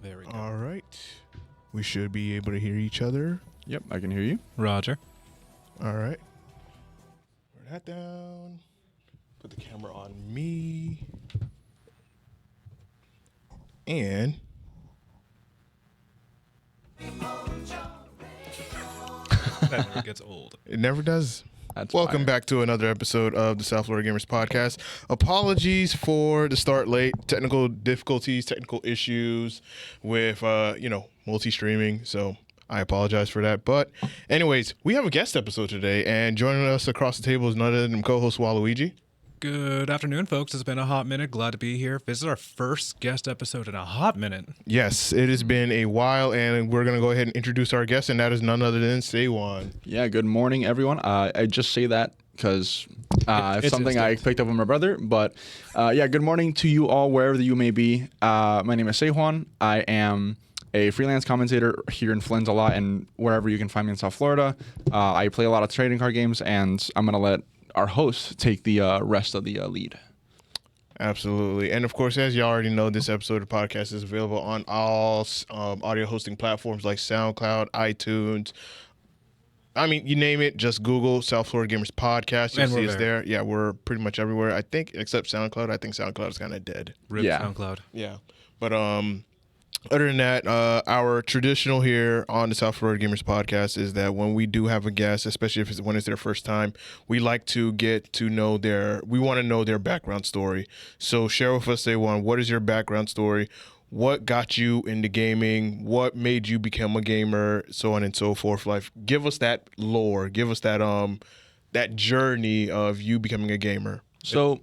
There we go. All right. We should be able to hear each other. Yep, I can hear you. Roger. All right. Put that down. Put the camera on me. And That never gets old. it never does. That's Welcome fire. back to another episode of the South Florida Gamers Podcast. Apologies for the start late, technical difficulties, technical issues with multi-streaming. So I apologize for that. But anyways, we have a guest episode today, and joining us across the table is none other than co-host Waluigi. Good afternoon, folks. It's been a hot minute. Glad to be here. This is our first guest episode in a hot minute. Yes, it has been a while, and we're going to go ahead and introduce our guest, and that is none other than Sajuan. Yeah, good morning, everyone. I just say that because it's something I picked up with my brother. But yeah, good morning to you all, wherever you may be. My name is Sajuan. I am a freelance commentator here in Flint a lot, and wherever you can find me in South Florida. I play a lot of trading card games, and I'm going to let our host take the rest of the lead. Absolutely. And of course, as you already know, this episode of the podcast is available on all audio hosting platforms like SoundCloud, iTunes. I mean, you name it, just Google South Florida Gamers Podcast. You'll see us there. Yeah, we're pretty much everywhere. I think, except SoundCloud. I think SoundCloud is kind of dead. Rip Yeah. SoundCloud. Yeah. But other than that, our traditional here on the South Florida Gamers Podcast is that when we do have a guest, especially when it's their first time, we like to get to know we want to know their background story. So share with us, Sajuan, what is your background story? What got you into gaming? What made you become a gamer? So on and so forth. Like, give us that lore. Give us that that journey of you becoming a gamer. So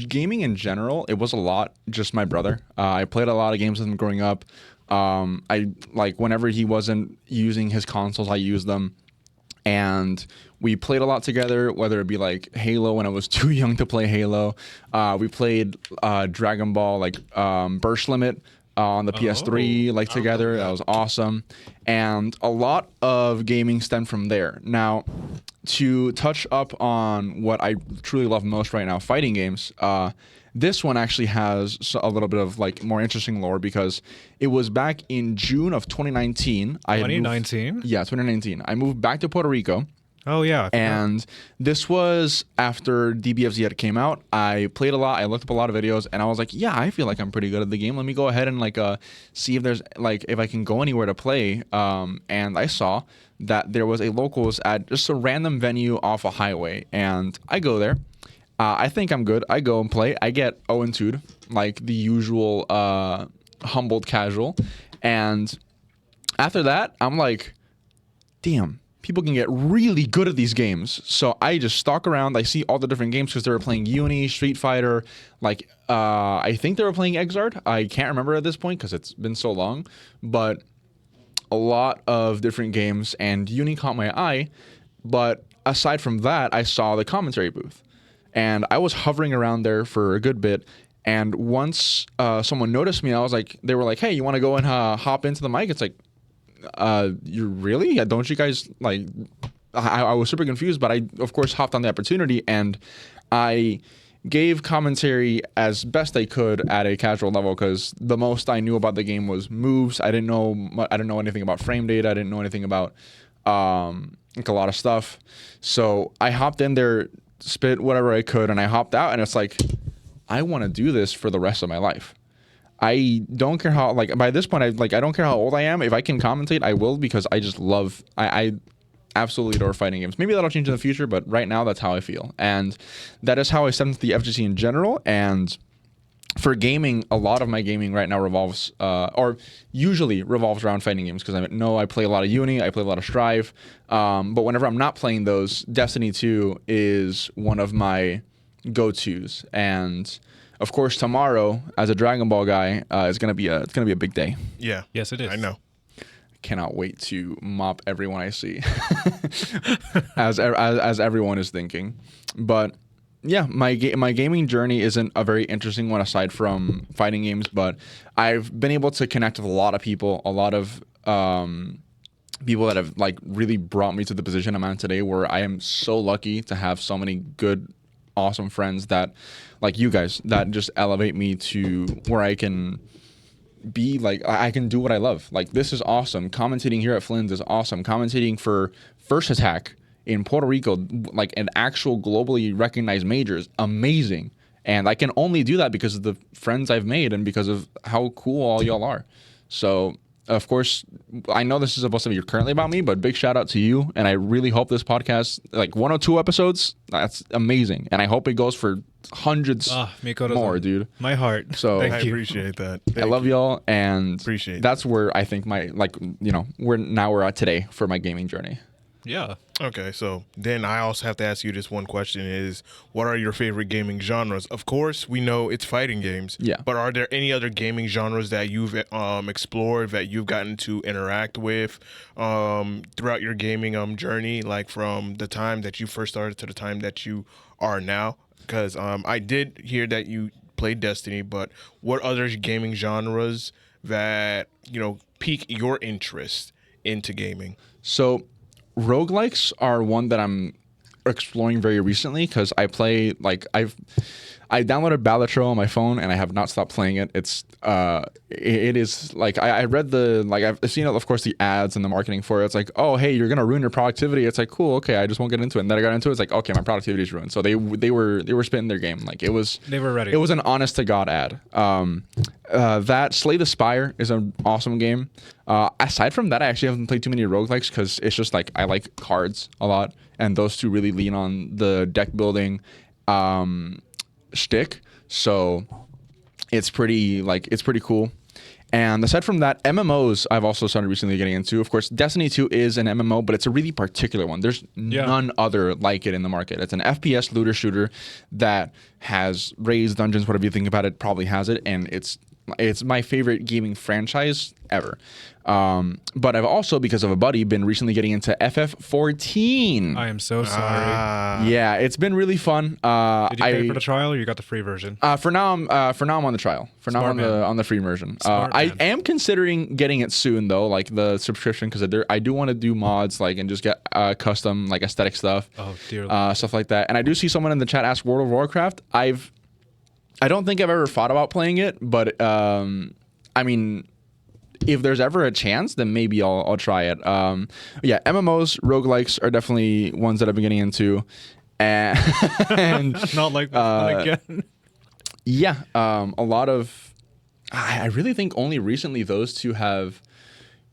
gaming in general, it was a lot just my brother. I played a lot of games with him growing up. I like whenever he wasn't using his consoles, I used them. And we played a lot together, whether it be like Halo when I was too young to play Halo. We played Dragon Ball, like Burst Limit on the PS3, together. That was awesome. And a lot of gaming stemmed from there. Now, to touch up on what I truly love most right now, fighting games, this one actually has a little bit of like more interesting lore because it was back in June of 2019. 2019? Yeah, 2019. I moved back to Puerto Rico. Oh, yeah. And this was after DBFZ had came out. I played a lot. I looked up a lot of videos, and I was like, yeah, I feel like I'm pretty good at the game. Let me go ahead and see if there's if I can go anywhere to play. And I saw that there was a locals at just a random venue off a highway, and I go there. I think I'm good. I go and play. I get 0-2'd, like the usual humbled casual. And after that, I'm like, damn. People can get really good at these games. So I just stalk around. I see all the different games because they were playing Uni, Street Fighter. I think they were playing Exard. I can't remember at this point because it's been so long. But a lot of different games, and Uni caught my eye. But aside from that, I saw the commentary booth. And I was hovering around there for a good bit. And once someone noticed me, they were like, hey, you want to go and hop into the mic? It's like, you really? Don't you guys like? I was super confused, but I of course hopped on the opportunity and I gave commentary as best I could at a casual level because the most I knew about the game was moves. I didn't know anything about frame data. I didn't know anything about a lot of stuff. So I hopped in there, spit whatever I could, and I hopped out. And it's like, I want to do this for the rest of my life. I don't care how, by this point, I don't care how old I am. If I can commentate, I will because I just love, I absolutely adore fighting games. Maybe that'll change in the future, but right now, that's how I feel. And that is how I stepped into the FGC in general. And for gaming, a lot of my gaming right now revolves, or usually revolves around fighting games because I know I play a lot of Uni, I play a lot of Strive. But whenever I'm not playing those, Destiny 2 is one of my go-tos. And of course, tomorrow, as a Dragon Ball guy, it's gonna be a big day. Yeah. Yes, it is. I know. cannot wait to mop everyone I see, as everyone is thinking. But yeah, my gaming journey isn't a very interesting one aside from fighting games, but I've been able to connect with a lot of people, a lot of people that have like really brought me to the position I'm at today, where I am so lucky to have so many good, awesome friends that, like you guys, that just elevate me to where I can be like, I can do what I love. Like, this is awesome. Commentating here at Flynn's is awesome. Commentating for First Attack in Puerto Rico, like an actual globally recognized major, is amazing. And I can only do that because of the friends I've made and because of how cool all y'all are. So, of course, I know this is supposed to be currently about me, but big shout out to you. And I really hope this podcast, like 102 episodes, that's amazing. And I hope it goes for hundreds more, dude. My heart. So I appreciate that. I love y'all, and Appreciate that's where I think my, like, you know, we're at today for my gaming journey. Yeah. Okay, so then I also have to ask you this one question is, what are your favorite gaming genres? Of course, we know it's fighting games. Yeah. But are there any other gaming genres that you've explored, that you've gotten to interact with throughout your gaming journey, like from the time that you first started to the time that you are now? Because I did hear that you played Destiny, but what other gaming genres that, you know, pique your interest into gaming? So roguelikes are one that I'm exploring very recently because I play, like, I downloaded Balatro on my phone and I have not stopped playing it. It is like, I read I've seen, of course, the ads and the marketing for it. It's like, oh, hey, you're gonna ruin your productivity. It's like, cool, okay, I just won't get into it. And then I got into it. It's like, okay, my productivity is ruined. So they were spitting their game. Like, They were ready. It was an honest to God ad. That Slay the Spire is an awesome game. Aside from that, I actually haven't played too many roguelikes because it's just like I like cards a lot, and those two really lean on the deck building shtick. So it's pretty cool. And aside from that, MMOs I've also started recently getting into. Of course, Destiny 2 is an MMO, but it's a really particular one. There's none other like it in the market. It's an FPS looter shooter that has raised dungeons, whatever you think about it, probably has it, and it's my favorite gaming franchise ever. But I've also, because of a buddy, been recently getting into FF14. I am so sorry. Yeah, it's been really fun. Did you pay for the trial, or you got the free version? For now, I'm on the trial. For now, Smart man. on the free version. Smart I man. am considering getting it soon though, like the subscription, because I do want to do mods, like, and just get custom, like, aesthetic stuff. Oh dear Lord. Stuff like that. And I do see someone in the chat ask World of Warcraft. I don't think I've ever thought about playing it, but I mean, if there's ever a chance, then maybe I'll try it. Yeah, MMOs, roguelikes are definitely ones that I've been getting into, and Not like this one again. yeah, a lot of. I really think only recently those two have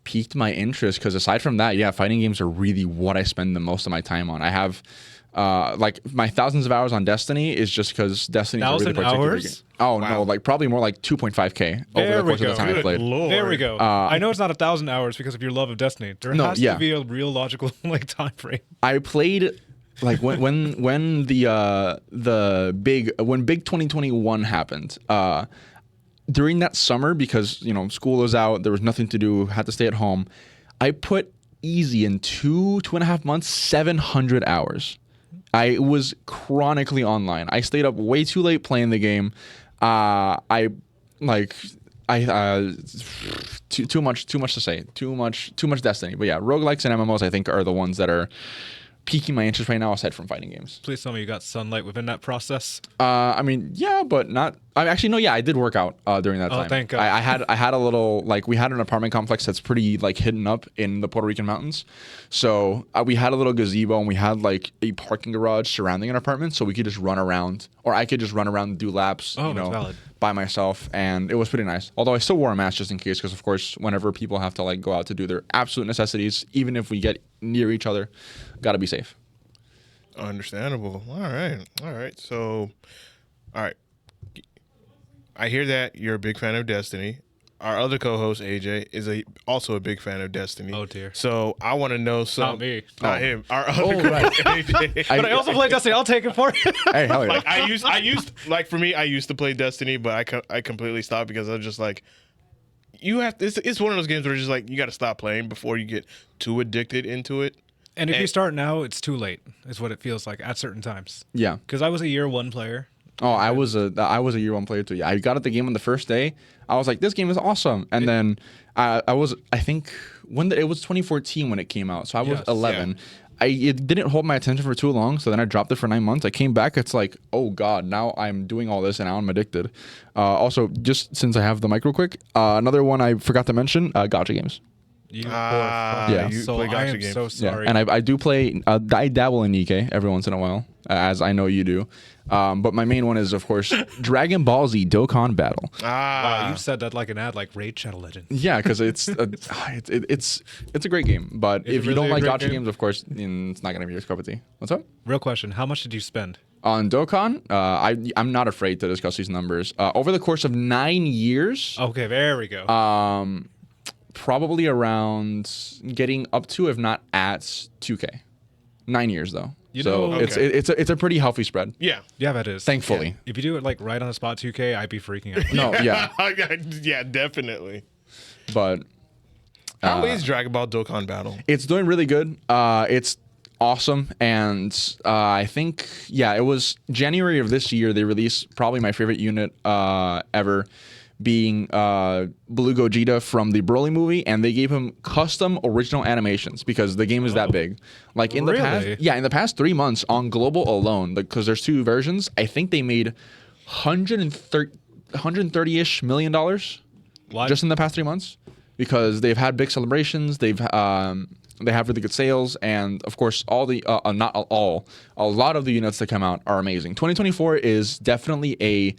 piqued my interest, because aside from that, yeah, fighting games are really what I spend the most of my time on. I have. Like my thousands of hours on Destiny is just because Destiny is a really 1,000 particular hours? game. Oh no, like probably more like 2.5K over the course of the time I played. There we go. I know it's not 1,000 hours because of your love of Destiny. There has to be a real logical like time frame. I played like when big 2021 happened. During that summer, because school was out, there was nothing to do, had to stay at home. I put easy in 2.5 months, 700 hours. I was chronically online. I stayed up way too late playing the game. Too much to say. Too much Destiny. But yeah, roguelikes and MMOs I think are the ones that are piquing my interest right now, aside from fighting games. Please tell me you got sunlight within that process. I mean, yeah, but not. Actually, no. Yeah, I did work out during that time. Oh, thank God. I had a little, like, we had an apartment complex that's pretty like hidden up in the Puerto Rican mountains, so we had a little gazebo and we had like a parking garage surrounding an apartment, so we could just run around, or I could just run around and do laps, that's valid. by myself, and it was pretty nice. Although I still wore a mask just in case, because of course, whenever people have to like go out to do their absolute necessities, even if we get near each other, gotta be safe. Understandable. All right. So, all right. I hear that you're a big fan of Destiny. Our other co-host AJ is also a big fan of Destiny. Oh dear. So I want to know some. Not me. Not him. Our other co-host AJ. But I also play Destiny. I'll take it for you. Hey, hell yeah. Like I used like for me, I used to play Destiny, but I completely stopped because I was just like, you have to, it's one of those games where it's just like you got to stop playing before you get too addicted into it. And if you start now, it's too late, is what it feels like at certain times. Yeah. Because I was a year one player. Oh, I was a year one player too. Yeah, I got at the game on the first day. I was like, this game is awesome. And then I think it was 2014 when it came out. So I was 11. Yeah. It didn't hold my attention for too long. So then I dropped it for 9 months. I came back. It's like, oh God, now I'm doing all this and now I'm addicted. Also, just since I have the mic real quick, another one I forgot to mention, gacha games. You poor fucking soul. I am so sorry. Yeah. And I do play, I dabble in Nikkei every once in a while, as I know you do. But my main one is, of course, Dragon Ball Z Dokkan Battle. Wow, you said that like an ad, like Raid Shadow Legend. Yeah, because it's a great game. But if you don't like gacha games, of course, it's not gonna be your cup of tea. What's up? Real question: how much did you spend on Dokkan? I'm not afraid to discuss these numbers. Over the course of 9 years. Okay, there we go. Probably around getting up to, if not at, 2K. 9 years though. It's a pretty healthy spread. Yeah, that is. Thankfully, yeah. If you do it like right on the spot 2K, I'd be freaking out. No, yeah, yeah, definitely. But how is Dragon Ball Dokkan Battle? It's doing really good. It's awesome, and I think it was January of this year they released probably my favorite unit ever, being Blue Gogeta from the Broly movie, and they gave him custom original animations because the game is that big. Like in the past 3 months on global alone, because there's 2 versions, I think they made $130-ish million just in the past 3 months, because they've had big celebrations, they have really good sales, and of course all the a lot of the units that come out are amazing. 2024 is definitely a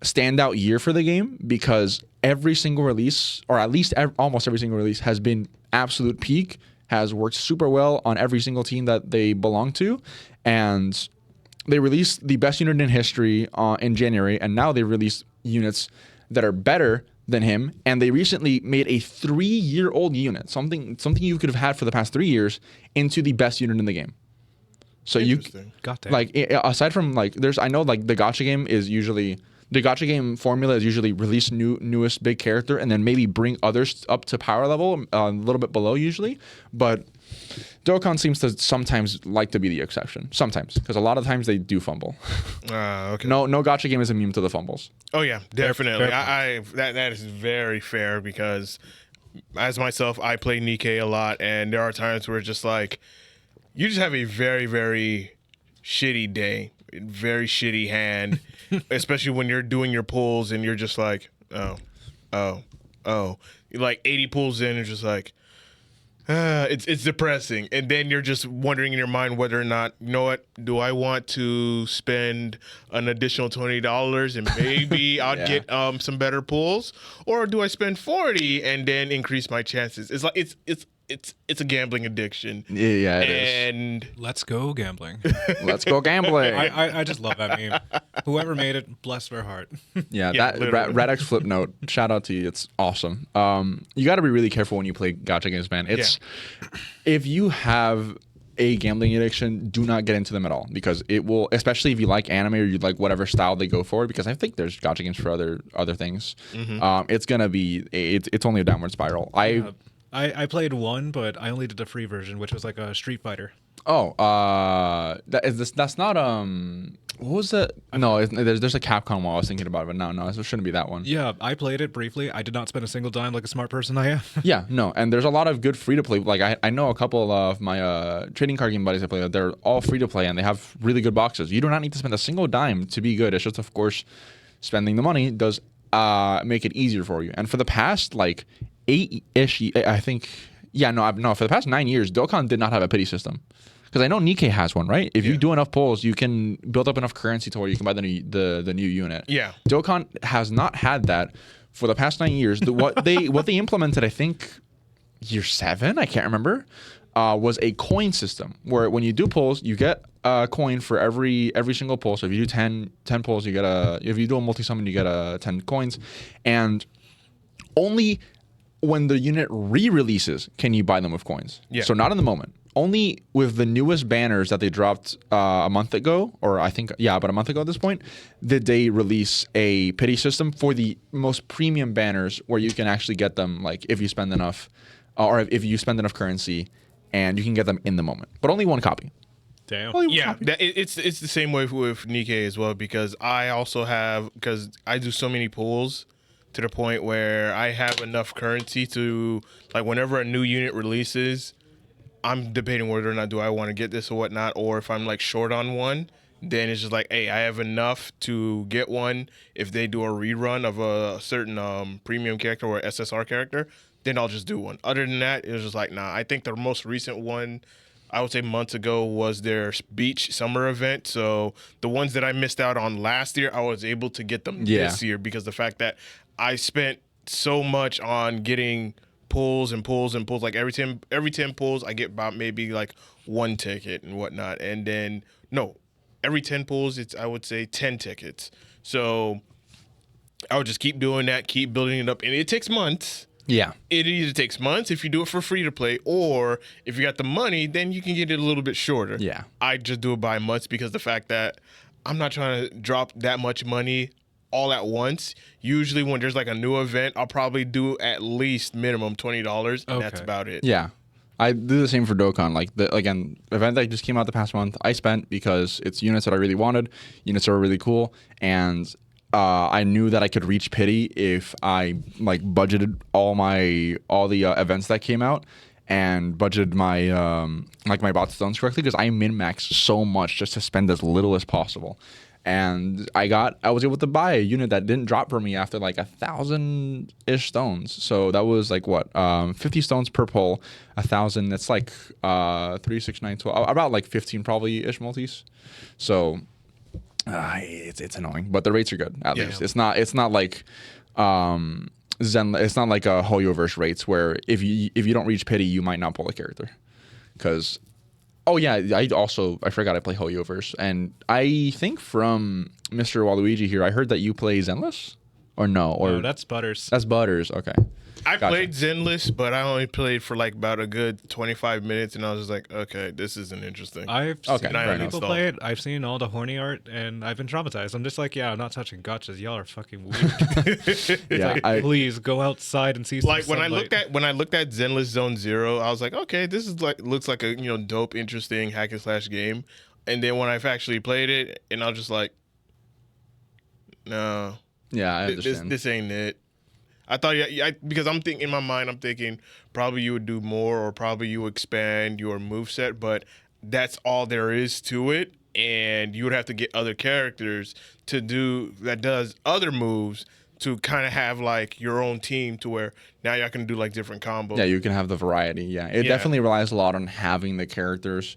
standout year for the game because every single release, or at least almost every single release, has been absolute peak, has worked super well on every single team that they belong to, and they released the best unit in history in January, and now they released units that are better than him, and they recently made a 3-year-old unit, something you could have had for the past 3 years, into the best unit in the game. So you got that. Like, aside from like, I know like the gacha game formula is usually release newest big character and then maybe bring others up to power level a little bit below usually, but Dokkan seems to sometimes like to be the exception. Sometimes, because a lot of times they do fumble. Okay. No gacha game is immune to the fumbles. Oh yeah, definitely. That is very fair because as myself, I play Nikkei a lot, and there are times where it's just like you just have a very, very shitty day, very shitty hand, especially when you're doing your pulls and you're just like, oh. Like 80 pulls in, it's just like, it's depressing. And then you're just wondering in your mind whether or not, you know what, do I want to spend an additional $20 and maybe I'll get some better pulls, or do I spend 40 and then increase my chances? It's like it's a gambling addiction. Yeah, it is. And let's go gambling. Let's go gambling. I just love that meme. Whoever made it, bless their heart. Yeah, that Radx flip note. Shout out to you. It's awesome. You got to be really careful when you play gacha games, man. If you have a gambling addiction, do not get into them at all, because it will, especially if you like anime or you like whatever style they go for, because I think there's gacha games for other things. Mm-hmm. It's gonna be it's only a downward spiral. I played one, but I only did the free version, which was like a Street Fighter. Oh, that's not what was that? No, there's a Capcom one I was thinking about, but no, it shouldn't be that one. Yeah, I played it briefly. I did not spend a single dime like a smart person I am. Yeah, no, and there's a lot of good free to play. Like I know a couple of my trading card game buddies I play with. They're all free to play and they have really good boxes. You do not need to spend a single dime to be good. It's just, of course, spending the money does make it easier for you. And for the past like 8-ish, I think, for the past 9 years, Dokkan did not have a pity system. Because I know Nikkei has one, right? If you do enough pulls, you can build up enough currency to where you can buy the new unit. Yeah. Dokkan has not had that for the past 9 years. What they implemented, I think, year 7, I can't remember, was a coin system where when you do pulls, you get a coin for every single pull. So if you do 10 pulls, you get if you do a multi-summon, you get 10 coins. And only when the unit re-releases can you buy them with coins. Yeah. So not in the moment. only with the newest banners that they dropped a month ago, or I think, yeah, about a month ago at this point, did they release a pity system for the most premium banners where you can actually get them, like, if you spend enough, or if you spend enough currency, and you can get them in the moment. But only one copy. Damn. Only one Yeah, copy. it's the same way with Nikkei as well, because I also have, because I do so many pulls to the point where I have enough currency to, like, whenever a new unit releases, I'm debating whether or not do I want to get this or whatnot, or if I'm like short on one, then it's just like, hey, I have enough to get one. If they do a rerun of a certain premium character or SSR character, then I'll just do one. Other than that, it was just like, nah. I think the most recent one, I would say months ago, was their beach summer event. So the ones that I missed out on last year, I was able to get them this year because the fact that I spent so much on getting pulls and pulls and pulls. Like every 10 pulls, I get about maybe like one ticket and whatnot. And then every 10 pulls, it's, I would say, 10 tickets. So I would just keep doing that, keep building it up, and it takes months. Yeah. It either takes months if you do it for free to play, or if you got the money, then you can get it a little bit shorter. Yeah. I just do it by months because the fact that I'm not trying to drop that much money all at once. Usually when there's like a new event, I'll probably do at least minimum $20, and that's Okay. about it. Yeah. I do the same for Dokkan. Like, the event that just came out the past month, I spent because it's units that I really wanted, units that were really cool, and I knew that I could reach pity if I like budgeted all the events that came out and budgeted my my bot stones correctly, because I min-max so much just to spend as little as possible. And I was able to buy a unit that didn't drop for me after like 1,000-ish stones. So that was like what, 50 stones per pull, 1,000. That's like 3, 6, 9, 12, about like 15 probably ish multis. So it's annoying, but the rates are good at least. It's not like it's not like a Hoyoverse rates where if you don't reach pity, you might not pull a character. Because I forgot I play Hoyoverse, and I think from Mr. Waluigi here, I heard that you play Zenless, or no, or No, that's Butters. that's Butters. Okay, I Gotcha. played Zenless, but I only played for like about a good 25 minutes, and I was just like, okay, this isn't interesting. I've Okay, seen fair people enough. play it. I've seen all the horny art, and I've been traumatized. I'm just like, yeah, I'm not touching gotchas. Y'all are fucking weird. yeah, Please go outside and see some Like when I sunlight. looked at Zenless Zone Zero, I was like, okay, this is like looks like a dope, interesting hack and slash game. And then when I've actually played it, and I was just like, no, yeah, I this understand. this ain't it. I thought because I'm thinking in my mind, I'm thinking probably you would do more, or probably you expand your moveset, but that's all there is to it. And you would have to get other characters to do that does other moves to kind of have like your own team to where now y'all can do like different combos. Yeah, you can have the variety. Yeah, it definitely relies a lot on having the characters.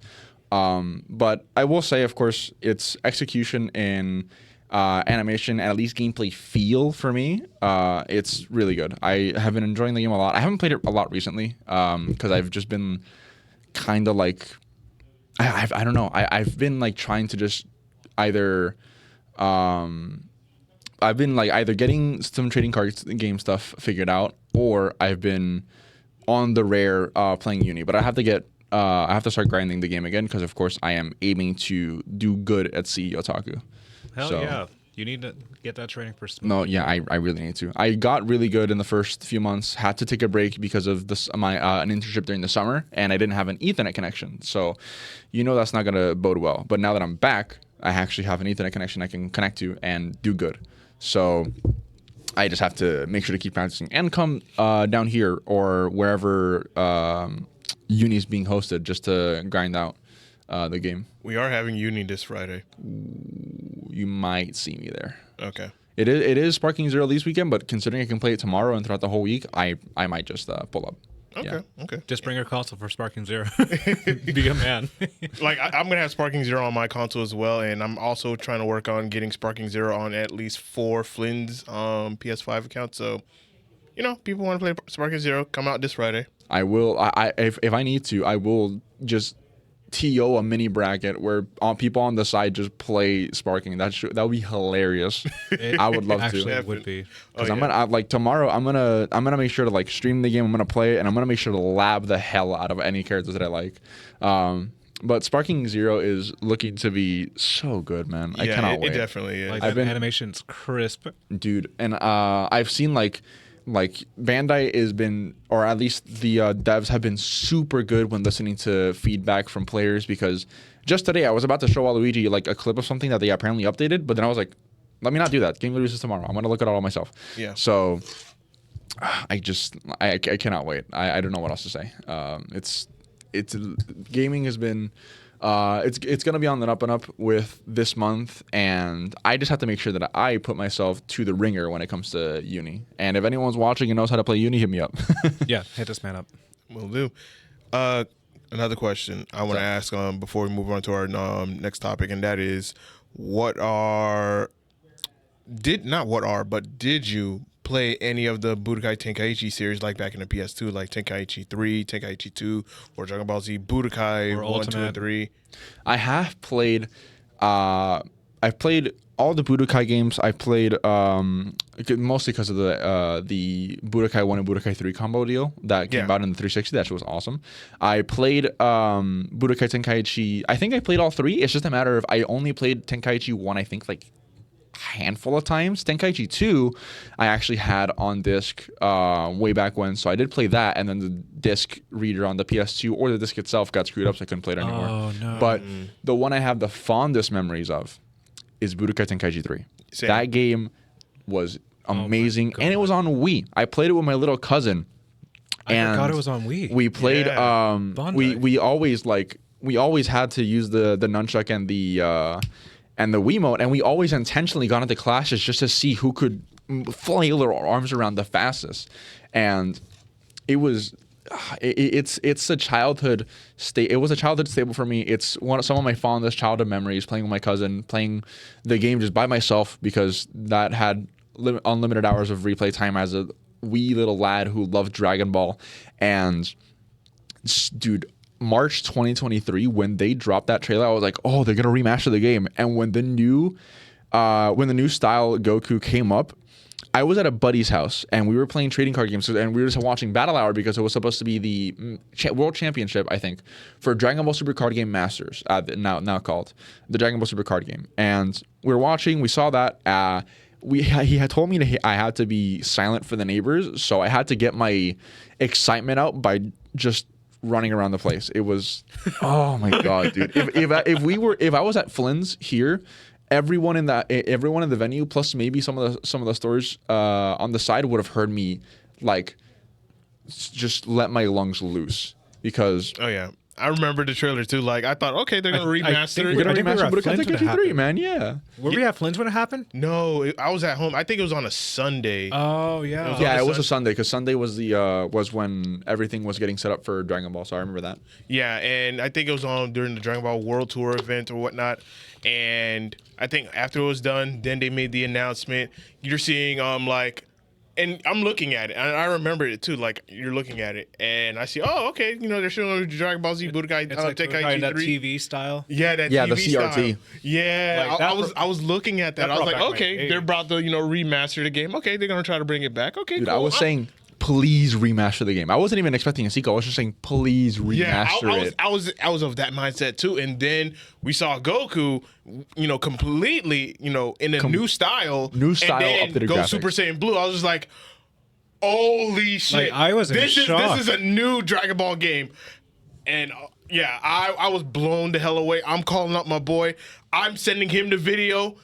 But I will say, of course, its execution in animation and at least gameplay feel for me, it's really good. I have been enjoying the game a lot. I haven't played it a lot recently because I've just been kind of like, I don't know. I've been like trying to just either I've been like either getting some trading cards game stuff figured out, or I've been on the rare playing Uni. But I have to start grinding the game again because of course I am aiming to do good at CE Otaku. Hell So- yeah. You need to get that training for Smooth. No, yeah, I really need to. I got really good in the first few months. Had to take a break because of this my an internship during the summer, and I didn't have an Ethernet connection. So, that's not gonna bode well. But now that I'm back, I actually have an Ethernet connection I can connect to and do good. So, I just have to make sure to keep practicing and come down here or wherever Uni's being hosted just to grind out the game. We are having Uni this Friday. You might see me there. Okay. It is Sparking Zero this weekend, but considering I can play it tomorrow and throughout the whole week, I might just pull up. Okay. Yeah. Okay. Just bring your console for Sparking Zero. Be a man. Like I'm gonna have Sparking Zero on my console as well, and I'm also trying to work on getting Sparking Zero on at least 4 Flynn's PS5 accounts. So, people want to play Sparking Zero, come out this Friday. I will. If I need to, I will just TO a mini bracket where people on the side just play Sparking. That would be hilarious. I would love Actually, to. it would be. Because like tomorrow, I'm gonna make sure to like stream the game. I'm gonna play it, and I'm gonna make sure to lab the hell out of any characters that I like. But Sparking Zero is looking to be so good, man. I cannot wait. It definitely is. Like, that animation's crisp. Dude, and I've seen like Bandai has been, or at least the devs have been super good when listening to feedback from players, because just today I was about to show Waluigi like a clip of something that they apparently updated, but then I was like, let me not do that. Game releases tomorrow. I'm gonna look at it all myself. Yeah. So I cannot wait. I don't know what else to say. It's gaming has been it's gonna be on the up and up with this month, and I just have to make sure that I put myself to the ringer when it comes to Uni. And if anyone's watching and knows how to play Uni, hit me up. Yeah, hit this man up. Will do. Another question I want to ask before we move on to our next topic, and that is, did you play any of the Budokai Tenkaichi series like back in the PS2, like Tenkaichi 3, Tenkaichi 2, or Dragon Ball Z Budokai Or 1, 2, Ultimate. and 3? I have played. I've played all the Budokai games. I've played mostly because of the Budokai 1 and Budokai 3 combo deal that came out in the 360. That shit was awesome. I played Budokai Tenkaichi. I think I played all three. It's just a matter of I only played Tenkaichi 1, I think, like handful of times. Tenkaichi 2 I actually had on disc way back when, so I did play that, and then the disc reader on the PS2 or the disc itself got screwed up, so I couldn't play it anymore. Oh, no. But the one I have the fondest memories of is Budokai Tenkaichi 3. Same. That game was amazing, God. and it was on Wii. I played it with my little cousin. I and forgot it was on Wii. We played Bandai. we always had to use the nunchuck and the Wiimote, and we always intentionally got into clashes just to see who could flail their arms around the fastest. And it was it's a childhood state. It was a childhood staple for me. It's some of my fondest childhood memories, playing with my cousin, playing the game just by myself, because that had unlimited hours of replay time as a wee little lad who loved Dragon Ball. And dude, March 2023, when they dropped that trailer, I was like, oh, they're gonna remaster the game. And when the new style Goku came up, I was at a buddy's house and we were playing trading card games, and we were just watching Battle Hour because it was supposed to be the World Championship, I think, for Dragon Ball Super Card Game Masters, now called the Dragon Ball Super Card Game. And we were watching, we saw that. He had told me I had to be silent for the neighbors, so I had to get my excitement out by just running around the place. It was, oh my god, dude! If I was at Flynn's here, everyone in the venue, plus maybe some of the stores on the side, would have heard me like just let my lungs loose, because Oh yeah, I remember the trailer too. Like, I thought, okay, they're gonna remaster it. we're gonna I think we were remaster at Budokai Flynn's when it Tenkaichi 3, happened. man. Yeah. Were we at Flynn's when it happened? No, I was at home. I think it was on a Sunday. Oh, yeah. It was Yeah, on it the was a Sunday, because Sunday was was when everything was getting set up for Dragon Ball. So I remember that. Yeah, and I think it was on during the Dragon Ball World Tour event or whatnot. And I think after it was done, then they made the announcement. You're seeing and I'm looking at it, and I remember it too. Like, you're looking at it, and I see, oh, okay, they're showing Dragon Ball Z Budokai It's like Tenkaichi that 3. TV style. Yeah, that Yeah, TV the CRT. style. Yeah, Like, I was looking at that. that I was brought like, back my okay, age. they're about to remaster the game. Okay, they're gonna try to bring it back. Okay, Dude, cool. I was saying, please remaster the game. I wasn't even expecting a sequel. I was just saying, please remaster yeah, it. I was of that mindset too. And then we saw Goku, completely, in a new style. New style, and then updated go graphics. Super Saiyan Blue. I was just like, holy shit! Like, I was in shock. This is a new Dragon Ball game, and yeah, I was blown the hell away. I'm calling up my boy. I'm sending him the video.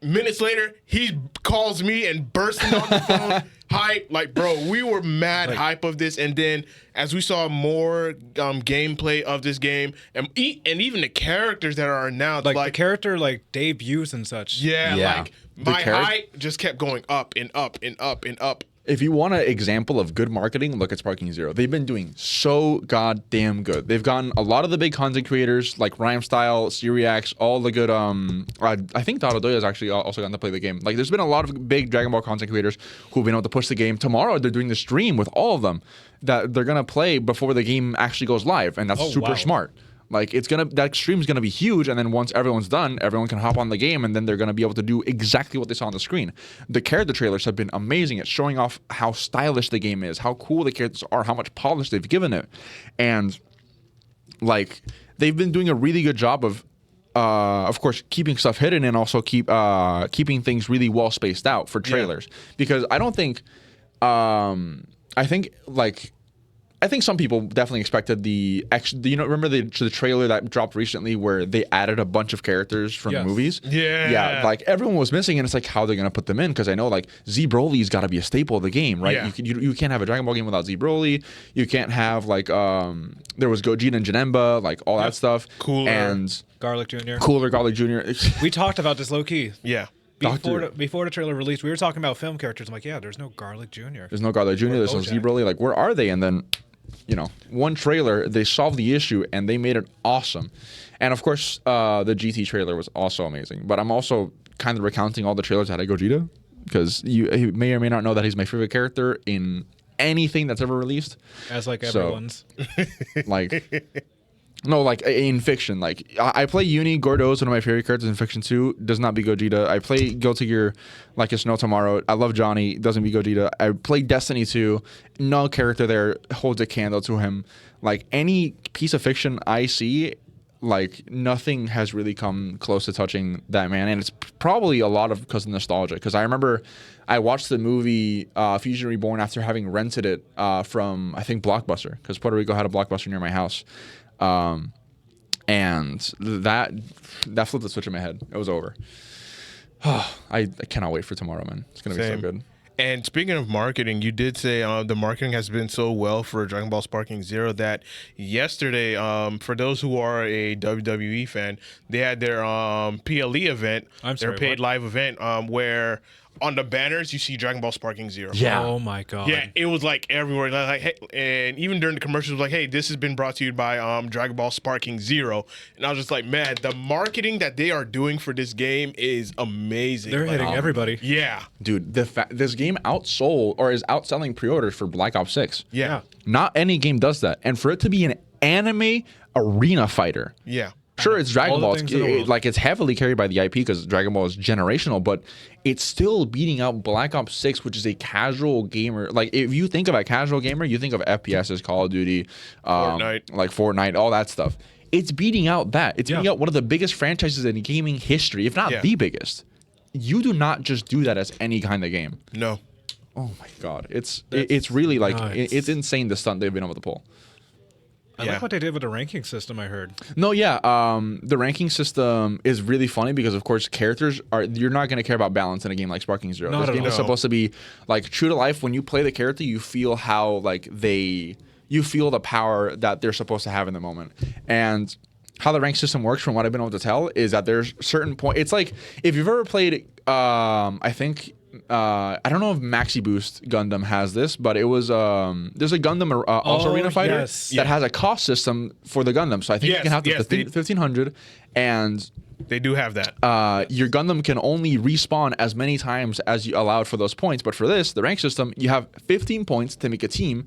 Minutes later, he calls me and bursting on the phone. Hype, like, bro, we were mad hype of this. And then as we saw more gameplay of this game, and even the characters that are announced, Like the character debuts and such. yeah, Yeah. like The my charac- hype just kept going up and up and up and up. If you want an example of good marketing, look at Sparking Zero. They've been doing so goddamn good. They've gotten a lot of the big content creators like Rhyme Style, Syriax, all the good. I think Dado Doya has actually also gotten to play the game. Like, there's been a lot of big Dragon Ball content creators who've been able to push the game. Tomorrow they're doing the stream with all of them that they're gonna play before the game actually goes live, and that's super wow. smart. Like that stream's gonna be huge, and then once everyone's done, everyone can hop on the game, and then they're gonna be able to do exactly what they saw on the screen. The character trailers have been amazing at showing off how stylish the game is, how cool the characters are, how much polish they've given it, and like they've been doing a really good job of course, keeping stuff hidden and also keeping things really well spaced out for trailers. Because I don't think, I think some people definitely expected remember the trailer that dropped recently where they added a bunch of characters from movies? Yeah. Like everyone was missing, and it's like, how they're gonna put them in? Because I know like Z Broly's got to be a staple of the game, right? Yeah. You can't have a Dragon Ball game without Z Broly. You can't have like there was Gogeta and Janemba, like all that stuff. Cooler. And Garlic Jr. Cooler Garlic Jr. We talked about this low key. Yeah. Before the trailer released, we were talking about film characters. I'm like, yeah, there's no Garlic Jr. There's no Garlic Jr. There's no Z Broly. Like, where are they? And then, one trailer, they solved the issue and they made it awesome. And of course, the GT trailer was also amazing. But I'm also kind of recounting all the trailers that had Gogeta, because you may or may not know that he's my favorite character in anything that's ever released. As like everyone's. Like, no, like in fiction. Like I play Uni. Gordo is one of my favorite characters in fiction too. Does not beat Gogeta. I play Guilty Gear like it's no tomorrow. I love Johnny. Doesn't beat Gogeta. I play Destiny 2. No character there holds a candle to him. Like any piece of fiction I see, like nothing has really come close to touching that man. And it's probably a lot of because of nostalgia. Because I remember I watched the movie Fusion Reborn after having rented it from, I think, Blockbuster. Because Puerto Rico had a Blockbuster near my house. And that flipped the switch in my head. It was over. I cannot wait for tomorrow, man. It's gonna be so good. And speaking of marketing, you did say the marketing has been so well for Dragon Ball Sparking Zero that yesterday, for those who are a WWE fan, they had their PLE event, their paid live event, where on the banners you see Dragon Ball Sparking Zero. Yeah. Oh my god. Yeah, it was like everywhere. Like, hey, and even during the commercials, it was like, hey, this has been brought to you by Dragon Ball Sparking Zero. And I was just like, man, the marketing that they are doing for this game is amazing. They're hitting everybody. Yeah. Dude, this game outsold or is outselling pre-orders for Black Ops 6. Yeah. Not any game does that. And for it to be an anime arena fighter. Yeah. Sure, it's Dragon Ball. It's heavily carried by the IP because Dragon Ball is generational, but it's still beating out Black Ops 6, which is a casual gamer. Like, if you think of a casual gamer, you think of FPSs, Call of Duty, Fortnite, all that stuff. It's beating out that. It's beating out one of the biggest franchises in gaming history, if not the biggest. You do not just do that as any kind of game. No. Oh my god, it's really like it's insane the stunt they've been able to pull. I like what they did with the ranking system, I heard. No, the ranking system is really funny because, of course, you're not going to care about balance in a game like Sparking Zero. This game is supposed to be, like, true to life. When you play the character, you feel how, like, you feel the power that they're supposed to have in the moment. And how the rank system works, from what I've been able to tell, is that there's certain points. It's like, if you've ever played, I think... I don't know if Maxi Boost Gundam has this, but it was there's a Gundam also Arena Fighter that has a cost system for the Gundam. So I think you can have the 1500, and they do have that. Your Gundam can only respawn as many times as you allowed for those points. But for this, the rank system, you have 15 points to make a team,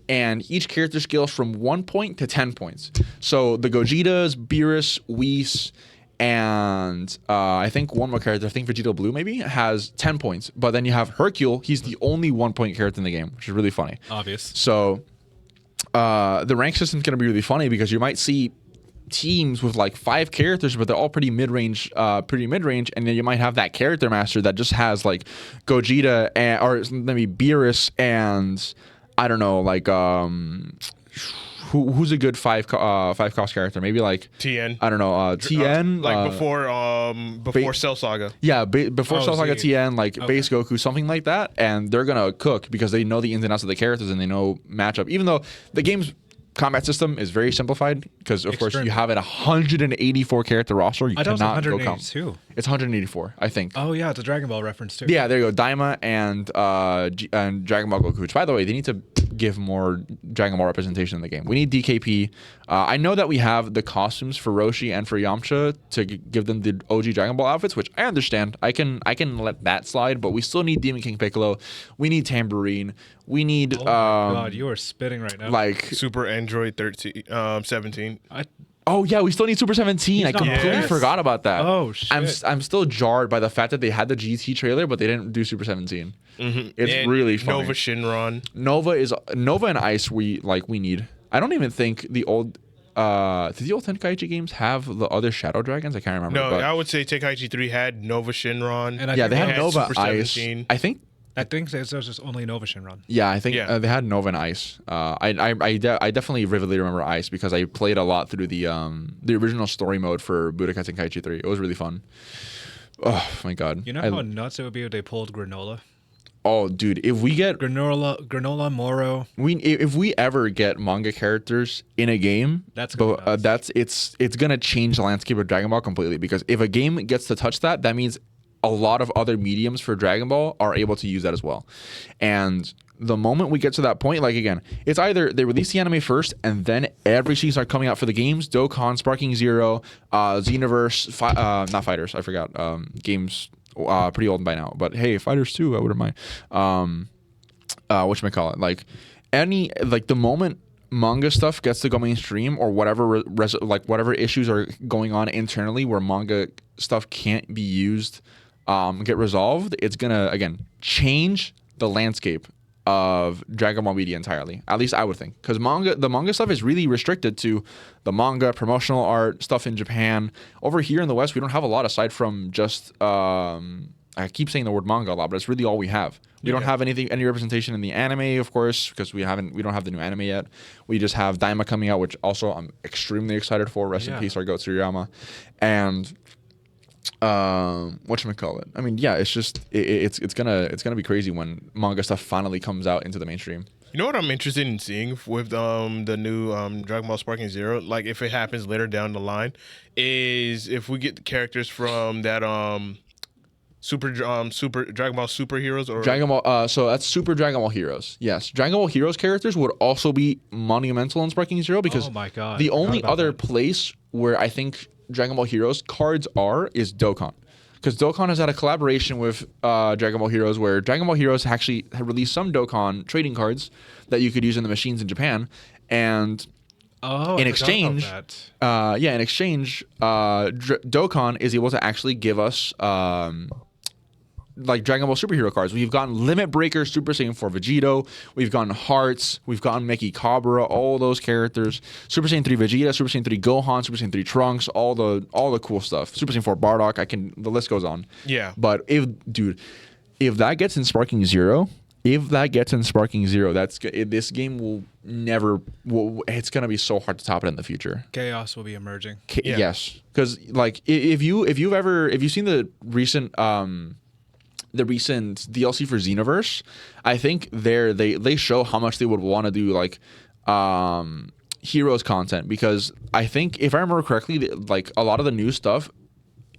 and each character scales from 1 point to 10 points. So the Gogetas, Beerus, Whis, and I think one more character, I think Vegeta Blue maybe, has 10 points. But then you have Hercule. He's the only 1 point character in the game, which is really funny. Obvious. So the rank system is going to be really funny because you might see teams with like 5 characters, but they're all pretty mid-range, and then you might have that character master that just has like Gogeta or maybe Beerus and I don't know, like who's a good 5 cost character? Maybe like TN. I don't know, TN. Before Cell Saga. Yeah, before Cell Saga TN, like base Goku, something like that, and they're gonna cook because they know the ins and outs of the characters and they know matchup. Even though the game's combat system is very simplified because of course you have a 184 character roster. You cannot go count. It's 184, I think. Oh yeah, it's a Dragon Ball reference too. Yeah, there you go. Daima and Dragon Ball Goku. Which, by the way, they need to give more Dragon Ball representation in the game. We need DKP. I know that we have the costumes for Roshi and for Yamcha to give them the OG Dragon Ball outfits, which I understand. I can let that slide, but we still need Demon King Piccolo. We need Tambourine. We need. Oh my god, you are spitting right now. Like Super Android 17. Oh yeah, we still need Super 17. I not completely there? forgot about that. Oh, shit. I'm still jarred by the fact that they had the GT trailer, but they didn't do Super 17. It's And really funny. Nova Shinron. Nova and Ice. We need. I don't even think the old. Did the old Tenkaichi games have the other Shadow Dragons? I can't remember. No, but I would say Tenkaichi 3 had Nova Shinron. And I yeah, think they had had Nova Super Ice. 17. I think. I think there's just only Nova Shinron. Yeah, I think Yeah. they had Nova and Ice. I definitely vividly remember Ice because I played a lot through the original story mode for Budokai Tenkaichi 3. It was really fun. Oh my god. You know how nuts it would be if they pulled Granola? Oh, dude, if we get Granola, Moro. if we ever get manga characters in a game, That's gonna be nuts. it's gonna change the landscape of Dragon Ball completely. Because if a game gets to touch that, that means a lot of other mediums for Dragon Ball are able to use that as well. And the moment we get to that point, like again, it's either they release the anime first and then everything starts coming out for the games. Dokkan, Sparking Zero, Xenoverse, not Fighters, I forgot. Games pretty old by now, but hey, Fighters 2, I wouldn't mind. Whatchamacallit, like the moment manga stuff gets to go mainstream or whatever whatever issues are going on internally where manga stuff can't be used get resolved, it's gonna again change the landscape of Dragon Ball media entirely. At least I would think, because the manga stuff is really restricted to the manga, promotional art stuff in Japan. Over here in the West, we don't have a lot aside from just I keep saying the word manga a lot, but it's really all we have. We don't have any representation in the anime, of course, because we don't have the new anime yet. We just have Daima coming out, which also I'm extremely excited for. Rest in peace, our goat Tsuruyama. And whatchamacallit? I mean, yeah, it's just it's gonna be crazy when manga stuff finally comes out into the mainstream. You know what I'm interested in seeing with the new Dragon Ball Sparking Zero, like if it happens later down the line, is if we get the characters from that Super Dragon Ball Superheroes or Dragon Ball. So that's Super Dragon Ball Heroes. Yes, Dragon Ball Heroes characters would also be monumental in Sparking Zero because Oh my God, the I forgot only about other that. place where I think Dragon Ball Heroes cards is Dokkan. Because Dokkan has had a collaboration with Dragon Ball Heroes where Dragon Ball Heroes actually had released some Dokkan trading cards that you could use in the machines in Japan. And Oh, in I forgot exchange, about Dokkan is able to actually give us like Dragon Ball superhero cards. We've gotten Limit Breaker, Super Saiyan 4 Vegito. We've gotten Hearts. We've gotten Meki Cabra. All those characters. Super Saiyan 3 Vegeta, Super Saiyan 3 Gohan, Super Saiyan 3 Trunks. All the cool stuff. Super Saiyan 4 Bardock. The list goes on. Yeah. But if that gets in Sparking Zero, this game will never. It's gonna be so hard to top it in the future. Chaos will be emerging. Yeah. Yes, because like if you've seen the recent DLC for Xenoverse, I think they show how much they would want to do like Heroes content, because I think if I remember correctly, like a lot of the new stuff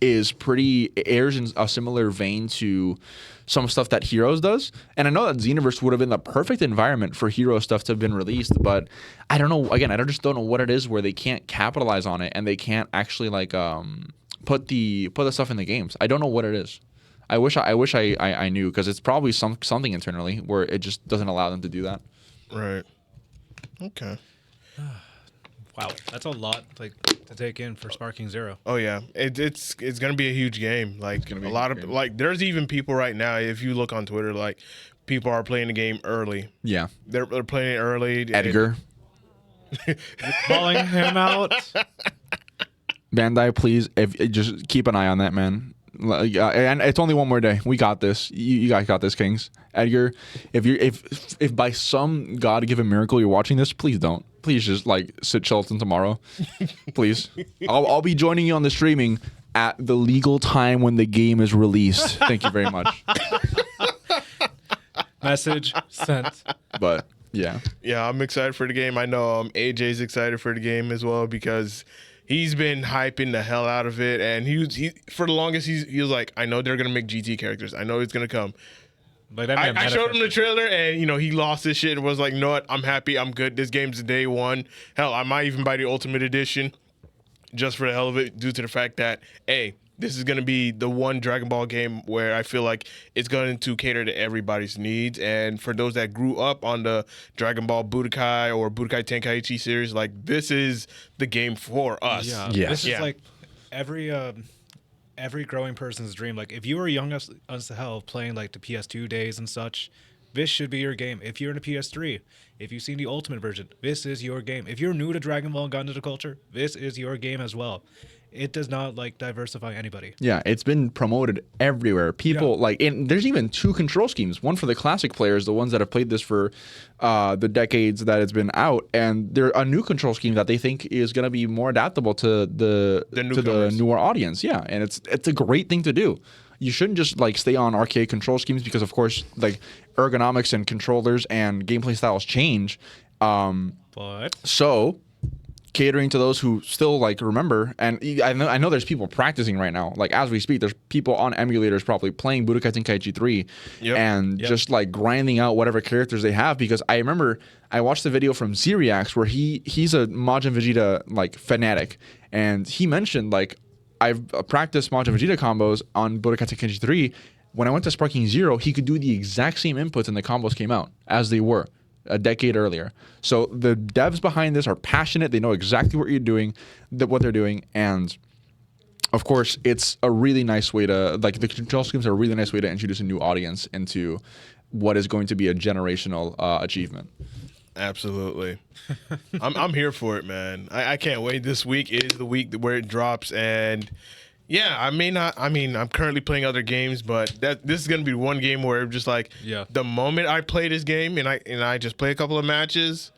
airs in a similar vein to some stuff that Heroes does. And I know that Xenoverse would have been the perfect environment for Hero stuff to have been released, but I don't know. Again, I just don't know what it is where they can't capitalize on it and they can't actually like put the stuff in the games. I don't know what it is. I wish I knew, because it's probably something internally where it just doesn't allow them to do that. Right. Okay. Wow, that's a lot to take in for Sparking Zero. Oh yeah, it's gonna be a huge game. Like a lot of like, there's even people right now. If you look on Twitter, like people are playing the game early. Yeah. They're playing it early. Edgar. Calling him out. Bandai, please, just keep an eye on that, man. And it's only one more day. We got this. You guys got this, Kings. Edgar, if by some God-given miracle you're watching this, please don't. Please just like sit chill till tomorrow. Please. I'll be joining you on the streaming at the legal time when the game is released. Thank you very much. Message sent. But yeah. Yeah, I'm excited for the game. I know AJ's excited for the game as well, because he's been hyping the hell out of it, and he for the longest he was like, I know they're gonna make GT characters. I know it's gonna come. Like that man I showed him the manifested. trailer, and he lost his shit and was like, you know what? I'm happy. I'm good. This game's day one. Hell, I might even buy the Ultimate Edition just for the hell of it, due to the fact that, A, this is going to be the one Dragon Ball game where I feel like it's going to cater to everybody's needs. And for those that grew up on the Dragon Ball Budokai or Budokai Tenkaichi series, like this is the game for us. Yeah, Yes. this is Yeah. like every growing person's dream. Like if you were young as hell playing like the PS2 days and such, this should be your game. If you're in a PS3, if you've seen the Ultimate version, this is your game. If you're new to Dragon Ball and got into the culture, this is your game as well. It does not like diversify anybody. Yeah, it's been promoted everywhere. People there's even 2 control schemes. One for the classic players, the ones that have played this for the decades that it's been out, and there a new control scheme that they think is going to be more adaptable to the newer audience. Yeah, and it's a great thing to do. You shouldn't just like stay on arcade control schemes because, of course, like ergonomics and controllers and gameplay styles change. But So catering to those who still like remember, and I know there's people practicing right now, like as we speak, there's people on emulators probably playing Budokai Tenkaichi 3 and just like grinding out whatever characters they have, because I remember I watched the video from Zeriax where he's a Majin Vegeta like fanatic, and he mentioned like I've practiced Majin Vegeta combos on Budokai Tenkaichi 3. When I went to Sparking Zero, he could do the exact same inputs and the combos came out as they were a decade earlier. So the devs behind this are passionate. They know exactly what what they're doing. And of course, it's a really nice way to, like, the control schemes are a really nice way to introduce a new audience into what is going to be a generational achievement. Absolutely. I'm here for it, man. I can't wait. This week is the week where it drops, and yeah, I'm currently playing other games, but this is gonna be one game where just like the moment I play this game and I just play a couple of matches,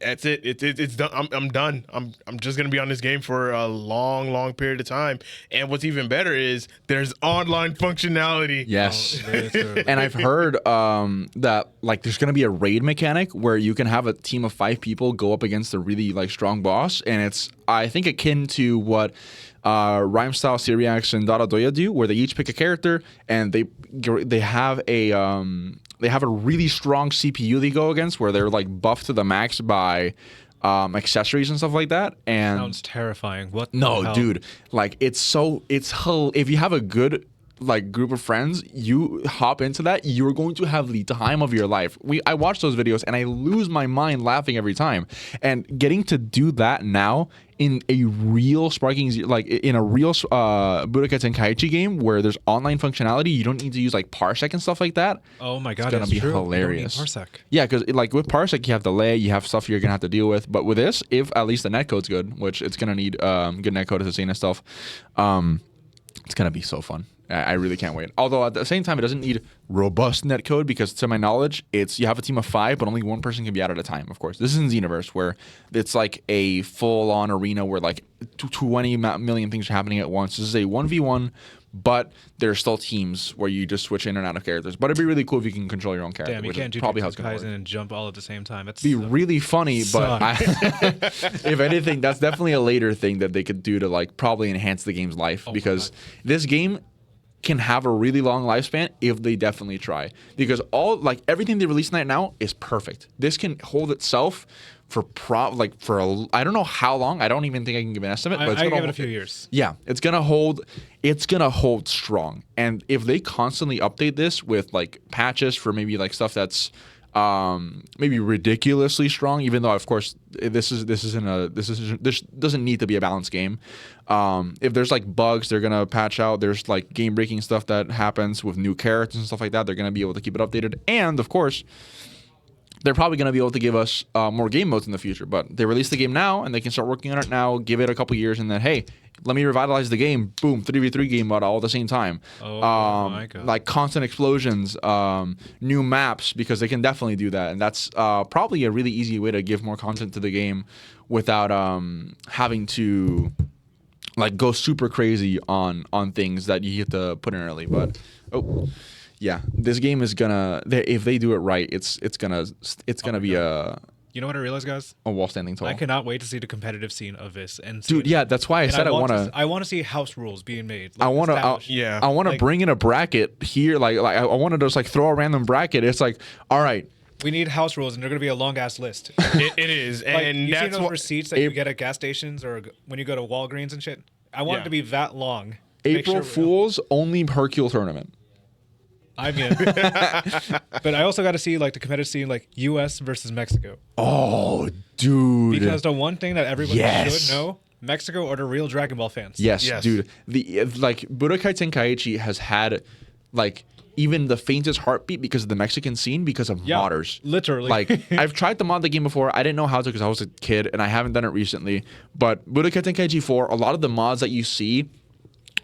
that's it. It's done. I'm done. I'm just gonna be on this game for a long period of time. And what's even better is there's online functionality. Yes. And I've heard that like there's gonna be a raid mechanic where you can have a team of 5 people go up against a really like strong boss, and it's I think akin to what Rhyme Style, Syriax, and Dada Doya do, where they each pick a character and they have a really strong CPU they go against, where they're like buffed to the max by accessories and stuff like that. And sounds terrifying. What? No, the hell? dude, like if you have a good like group of friends, you hop into that, you're going to have the time of your life. I watch those videos and I lose my mind laughing every time. And getting to do that now in a real in a real Budokai Tenkaichi game where there's online functionality, you don't need to use like Parsec and stuff like that. Oh my god, it's gonna be true. hilarious. You don't need Parsec. Yeah, because like with Parsec, you have delay, you have stuff you're gonna have to deal with. But with this, if at least the netcode's good, which it's gonna need good netcode to sustain itself, it's gonna be so fun. I really can't wait. Although at the same time, it doesn't need robust netcode because, to my knowledge, you have a team of 5, but only one person can be out at a time. Of course, this is in Xenoverse where it's like a full-on arena where like 20 million things are happening at once. This is a 1v1, but there's still teams where you just switch in and out of characters. But it'd be really cool if you can control your own character. Damn, you which can't is do probably how it's gonna Kaizen work. and jump all at the same time. It's Be really funny, but if anything, that's definitely a later thing that they could do to like probably enhance the game's life, because this game can have a really long lifespan if they definitely try, because everything they release right now is perfect. This can hold itself for I don't know how long. I don't even think I can give an estimate, but I give it a few years. Yeah, it's gonna hold strong. And if they constantly update this with like patches for maybe like stuff that's maybe ridiculously strong, even though of course this doesn't need to be a balanced game. If there's like bugs, they're gonna patch out. There's like game breaking stuff that happens with new characters and stuff like that. They're gonna be able to keep it updated, and of course they're probably going to be able to give us more game modes in the future. But they release the game now, and they can start working on it now, give it a couple years, and then, hey, let me revitalize the game. Boom, 3v3 game mode all at the same time. Oh, my God. Like constant explosions, new maps, because they can definitely do that. And that's probably a really easy way to give more content to the game without having to like go super crazy on things that you have to put in early. But, yeah, this game is gonna. If they do it right, it's gonna be a. You know what I realized, guys? A wall standing tall. I cannot wait to see the competitive scene of this. And dude, yeah, that's why I said I want to. I want to see house rules being made. I want to. I want to bring in a bracket here. Like I want to just like throw a random bracket. It's like, all right, we need house rules, and they're gonna be a long ass list. It is, like, and you that's see those receipts that you get at gas stations or when you go to Walgreens and shit. I want it to be that long. April Fool's only Hercule tournament. I'm in. But I also got to see like the competitive scene, like U.S. versus Mexico. Oh, dude. Because the one thing that everybody Yes. should know, Mexico are the real Dragon Ball fans. Yes, Yes. dude. The like Budokai Tenkaichi has had like even the faintest heartbeat because of the Mexican scene because of Yeah, modders. literally. Like I've tried to mod the game before. I didn't know how to because I was a kid and I haven't done it recently. But Budokai Tenkaichi 4, a lot of the mods that you see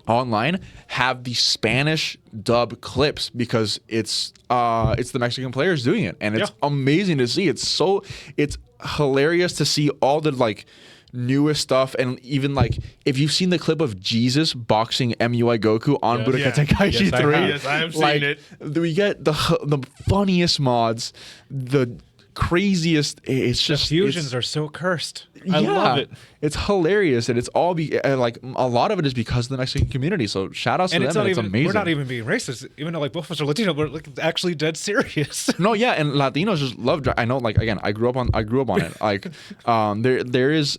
online have the Spanish dub clips because it's the Mexican players doing it, and it's amazing to see. It's hilarious to see all the like newest stuff, and even like if you've seen the clip of Jesus boxing MUI Goku on Yes. Budokai Yeah. Tenkaichi Yes, I 3. have. Yes, I have seen like, it. We get the funniest mods, the craziest. It's The just fusions it's, are so cursed. I love it. It's hilarious, and it's all like a lot of it is because of the Mexican community. So shout outs to And them. it's not And it's even, amazing. we're not even being racist, even though like both of us are Latino, we're like actually dead serious. No, yeah, and Latinos just love. I know, like again, I grew up on it. Like, there is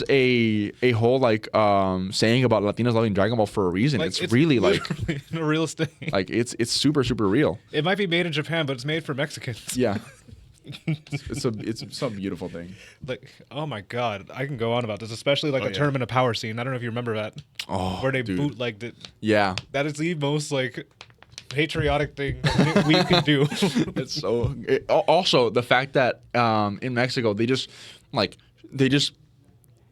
a whole like saying about Latinos loving Dragon Ball for a reason. Like, it's really like literally the realest thing. like it's super real. It might be made in Japan, but it's made for Mexicans. Yeah, it's a beautiful thing. Like, oh my god, I can go on about this, especially like Oh, the yeah. Tournament of Power scene. I don't know if you remember that. Oh, Where they dude. bootlegged it. Yeah, That is the most like patriotic thing that we can do. it's so. Also, the fact that in Mexico they just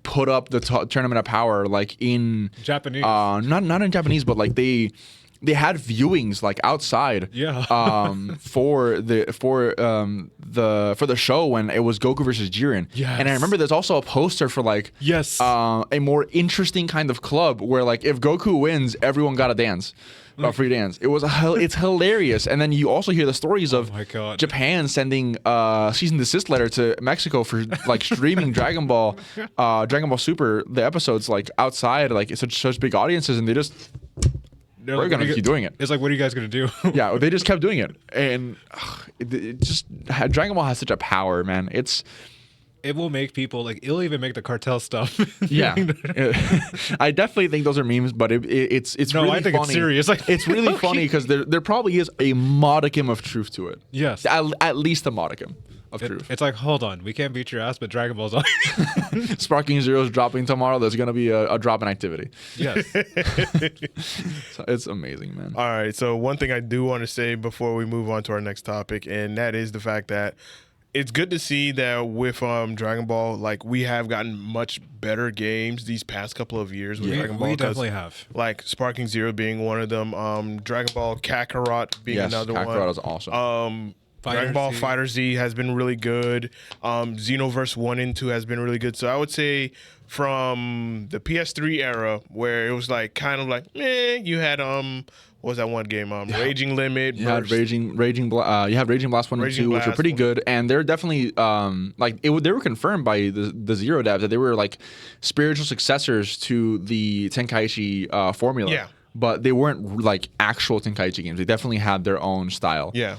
put up the Tournament of Power like in Japanese. not in Japanese, but like they had viewings like outside. Yeah. For the show when it was Goku versus Jiren. Yes. And I remember there's also a poster for like Yes. a more interesting kind of club where like if Goku wins, everyone got a dance. A free dance. It's hilarious. And then you also hear the stories of my God. Japan sending cease and desist letter to Mexico for like streaming Dragon Ball Super, the episodes like outside, like it's such big audiences, and they just They're we're like, gonna what are you keep doing it. It's like, what are you guys gonna do? Yeah, they just kept doing it, and it just Dragon Ball has such a power, man. It will make people like. It'll even make the cartel stuff. Yeah, I definitely think those are memes, but it's No, really I think it's funny. serious. Like, It's really low-key. funny because there probably is a modicum of truth to it. Yes. At least a modicum of truth. It's like, hold on, we can't beat your ass, but Dragon Ball's on. Sparking Zero's dropping tomorrow. There's gonna be a drop in activity. Yes. So it's amazing, man. All right. So one thing I do want to say before we move on to our next topic, and that is the fact that it's good to see that with Dragon Ball, like we have gotten much better games these past couple of years with Dragon Ball. We 'cause, definitely have. like Sparking Zero being one of them, Dragon Ball Kakarot being Yes, another Kakarot one. is awesome. Dragon Ball Z. Fighter Z has been really good. Xenoverse 1 and 2 has been really good. So I would say from the PS3 era where it was like kind of like, you had what was that one game? Raging Limit. You had Burst. you had Raging Blast 1 and Raging 2, which were Blast pretty 1. good, and they're definitely they were confirmed by the Zero devs that they were like spiritual successors to the Tenkaichi formula. Yeah. But they weren't like actual Tenkaichi games. They definitely had their own style. Yeah.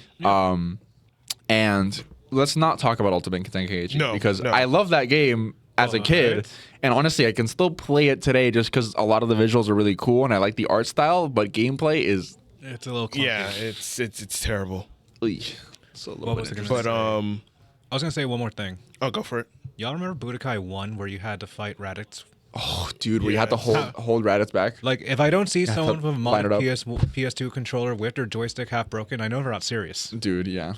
And let's not talk about Ultimate Tenkaichi No, because no. I love that game as a kid, Right. and honestly, I can still play it today just because a lot of the visuals are really cool and I like the art style. But gameplay is It's a little clunky. Yeah, it's terrible. so low. What was I gonna But say? oh, I was gonna say one more thing. go for it. Y'all remember Budokai 1 where you had to fight Raditz? Oh, dude, we had to Yes. hold Raditz back. Like, if I don't see to someone with a line it modern up. PS2 controller with their joystick half broken, I know they're not serious. Dude, yeah.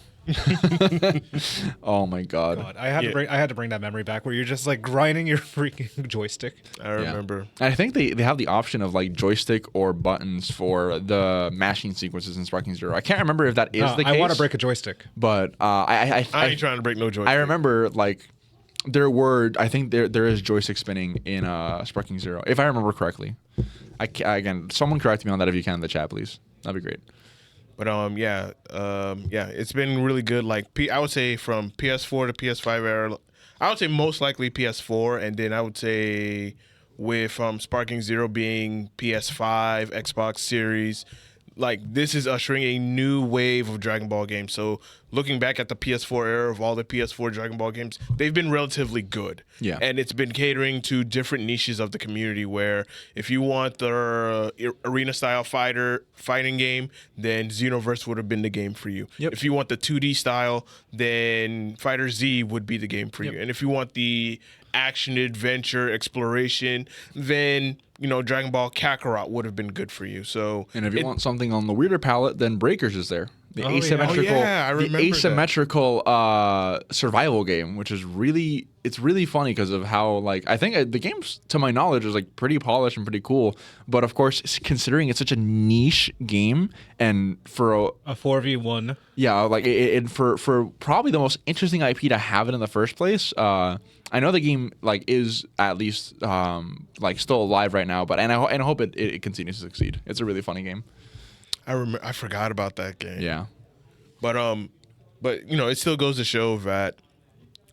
Oh my god. God, I had Yeah. to bring that memory back where you're just like grinding your freaking joystick. I remember. And I think they have the option of like joystick or buttons for the mashing sequences in Sparking Zero. I can't remember if that is No, the case. I want to break a joystick. But I ain't trying to break no joy. I remember like I think there is joystick spinning in Sparking Zero, if I remember correctly. Again, someone correct me on that if you can in the chat, please. That'd be great. But it's been really good. Like I would say from PS4 to PS5 era, I would say most likely PS4, and then I would say with Sparking Zero being PS5, Xbox Series, like this is ushering a new wave of Dragon Ball games. So looking back at the PS4 era of all the PS4 Dragon Ball games, they've been relatively good. Yeah. And it's been catering to different niches of the community where if you want the arena style fighting game, then Xenoverse would have been the game for you. Yep. If you want the 2D style, then Fighter Z would be the game for Yep. you. And if you want the action adventure exploration, then Dragon Ball Kakarot would have been good for you. So And if you want something on the weirder palette, then Breakers is there. The Oh, yeah. asymmetrical, Oh, yeah, I remember the that. asymmetrical survival game, which is really funny because of how I think the game, to my knowledge, is pretty polished and pretty cool. But of course, considering it's such a niche game, and for A 4v1. for probably the most interesting IP to have it in the first place. I know the game is at least still alive right now, but I hope it continues to succeed. It's a really funny game. I forgot about that game. Yeah. But it still goes to show that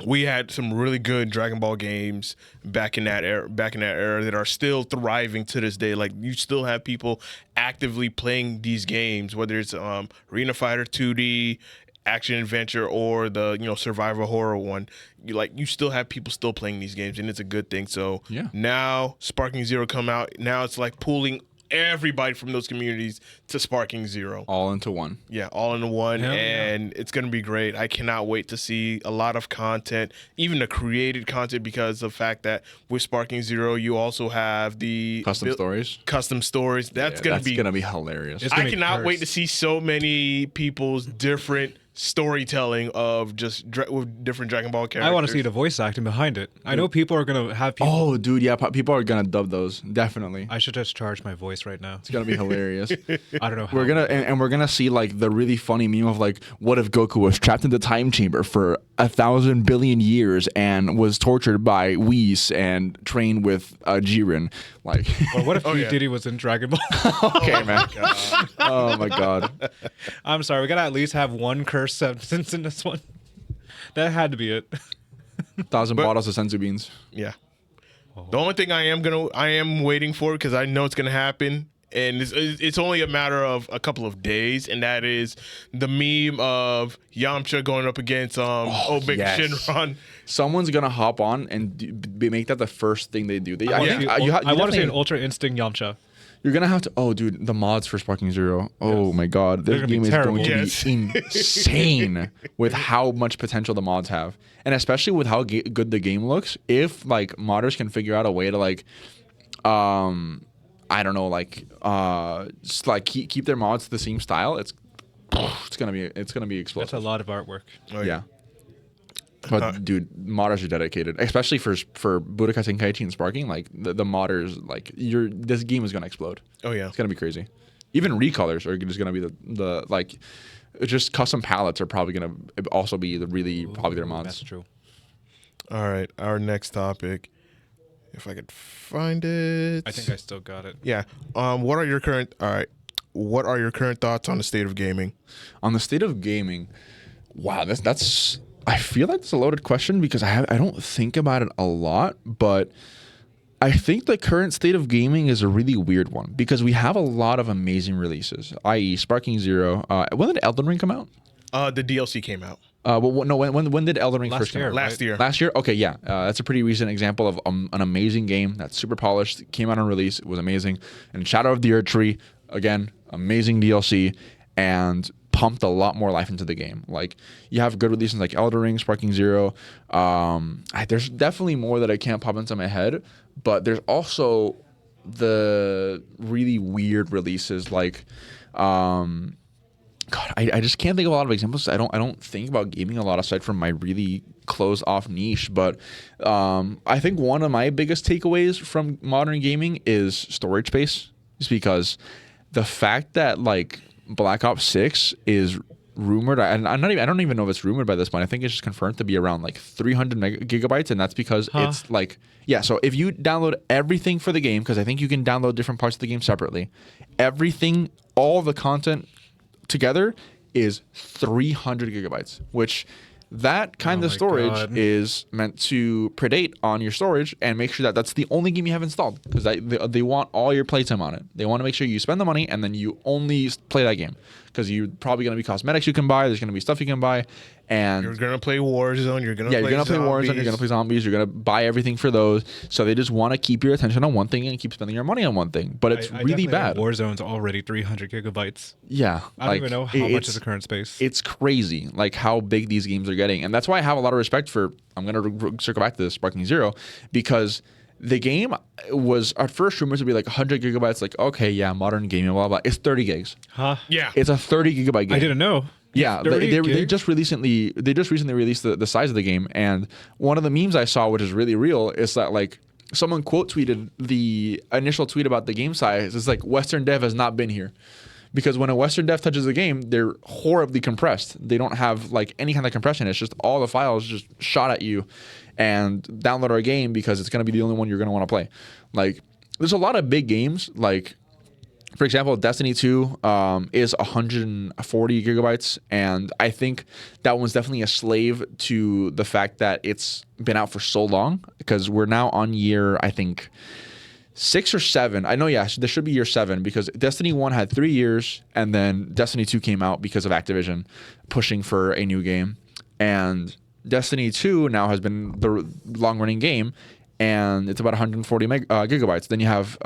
we had some really good Dragon Ball games back in that era that are still thriving to this day. Like you still have people actively playing these games, whether it's Arena Fighter 2D, action adventure, or the survival horror one. You still have people still playing these games, and it's a good thing. So Yeah. now Sparking Zero come out. Now it's like pooling everybody from those communities to Sparking Zero. All into one. Yeah, all into one, Hell yeah. and it's going to be great. I cannot wait to see a lot of content, even the created content, because of the fact that with Sparking Zero, you also have the Custom stories. Custom stories. That's Yeah, going to be. gonna be hilarious. It's I gonna be cannot wait cursed. to see so many people's different storytelling of just with different Dragon Ball characters. I want to see the voice acting behind it. I know people are gonna have people. Oh, dude, yeah, people are gonna dub those definitely. I should just charge my voice right now. It's gonna be hilarious. I don't know how. We're gonna and we're gonna see the really funny meme of what if Goku was trapped in the time chamber for 1,000 billion years and was tortured by Whis and trained with Jiren. Or what if yeah. Diddy was in Dragon Ball? Okay, man. Oh my god. I'm sorry. We gotta at least have one cursed sentence in this one. That had to be it. 1,000 bottles of senzu beans. Yeah. The only thing I am waiting for, because I know it's gonna happen, and it's only a matter of a couple of days, and that is the meme of Yamcha going up against Big yes. Shinron. Someone's gonna hop on and make that the first thing they do. I want to see definitely- an Ultra Instinct Yamcha. You're gonna have to. Oh, dude, the mods for Sparking Zero. Oh my god, this They're gonna be game is terrible. going to Yes. be insane with how much potential the mods have, and especially with how good the game looks. If modders can figure out a way to I don't know, just, keep their mods the same style, it's gonna be explosive. That's a lot of artwork. Oh, Yeah. But dude, modders are dedicated, especially for Budokai Tenkaichi and Sparking. The modders, this game is gonna explode. Oh yeah. It's gonna be crazy. Even recolors are just gonna be the just custom palettes are probably gonna also be the really popular mods. That's true. All right, our next topic, if I could find it. I think I still got it. Yeah. What are your current thoughts on the state of gaming? On the state of gaming, wow, that's I feel like it's a loaded question because I don't think about it a lot, but I think the current state of gaming is a really weird one because we have a lot of amazing releases, i.e. Sparking Zero. When did Elden Ring come out? The DLC came out When did Elden Ring Last first come year, out? last year. Last year? Okay, yeah. That's a pretty recent example of an amazing game that's super polished. It came out on release. It was amazing. And Shadow of the Earth Tree, again, amazing DLC, and pumped a lot more life into the game. You have good releases like Elden Ring, Sparking Zero. There's definitely more that I can't pop into my head, but there's also the really weird releases God, I just can't think of a lot of examples. I don't think about gaming a lot aside from my really closed off niche. But I think one of my biggest takeaways from modern gaming is storage space. Just because the fact that Black Ops 6 is rumored, and I don't even know if it's rumored by this point. I think it's just confirmed to be around 300 gigabytes, and that's because it's yeah. So if you download everything for the game, because I think you can download different parts of the game separately, everything, all the content together is 300 gigabytes, which That kind Oh of my storage God. is meant to predate on your storage and make sure that that's the only game you have installed, because they want all your playtime on it. They want to make sure you spend the money and then you only play that game, because you're probably going to be cosmetics you can buy. There's going to be stuff you can buy, and You're gonna play Warzone. You're gonna yeah, play you're gonna play Warzone. You're gonna play zombies. You're gonna buy everything for those. So they just want to keep your attention on one thing and keep spending your money on one thing. But it's I really definitely bad. know Warzone's already 300 gigabytes. Yeah, I don't even know how much is the current space. It's crazy, like how big these games are getting, and that's why I have a lot of respect for. I'm gonna circle back to this Sparking Zero, because the game was at first rumors would be like 100 gigabytes. Like, okay, yeah, modern gaming, blah blah. It's 30 gigs. Huh? Yeah. It's a 30 gigabyte game. I didn't know. Yeah, 30 they gigs? just recently released the size of the game, and one of the memes I saw, which is really real, is that like someone quote tweeted the initial tweet about the game size. It's like Western dev has not been here, because when a Western dev touches a game, they're horribly compressed. They don't have like any kind of compression. It's just all the files just shot at you, and download our game because it's gonna be the only one you're gonna want to play. Like, there's a lot of big games like. For example, Destiny 2 is 140 gigabytes, and I think that one's definitely a slave to the fact that it's been out for so long, because we're now on year, I think, 6 or 7. I know, yeah, there should be year 7, because Destiny 1 had 3 years, and then Destiny 2 came out because of Activision pushing for a new game. And Destiny 2 now has been the long-running game, and it's about 140 gigabytes. Then you have...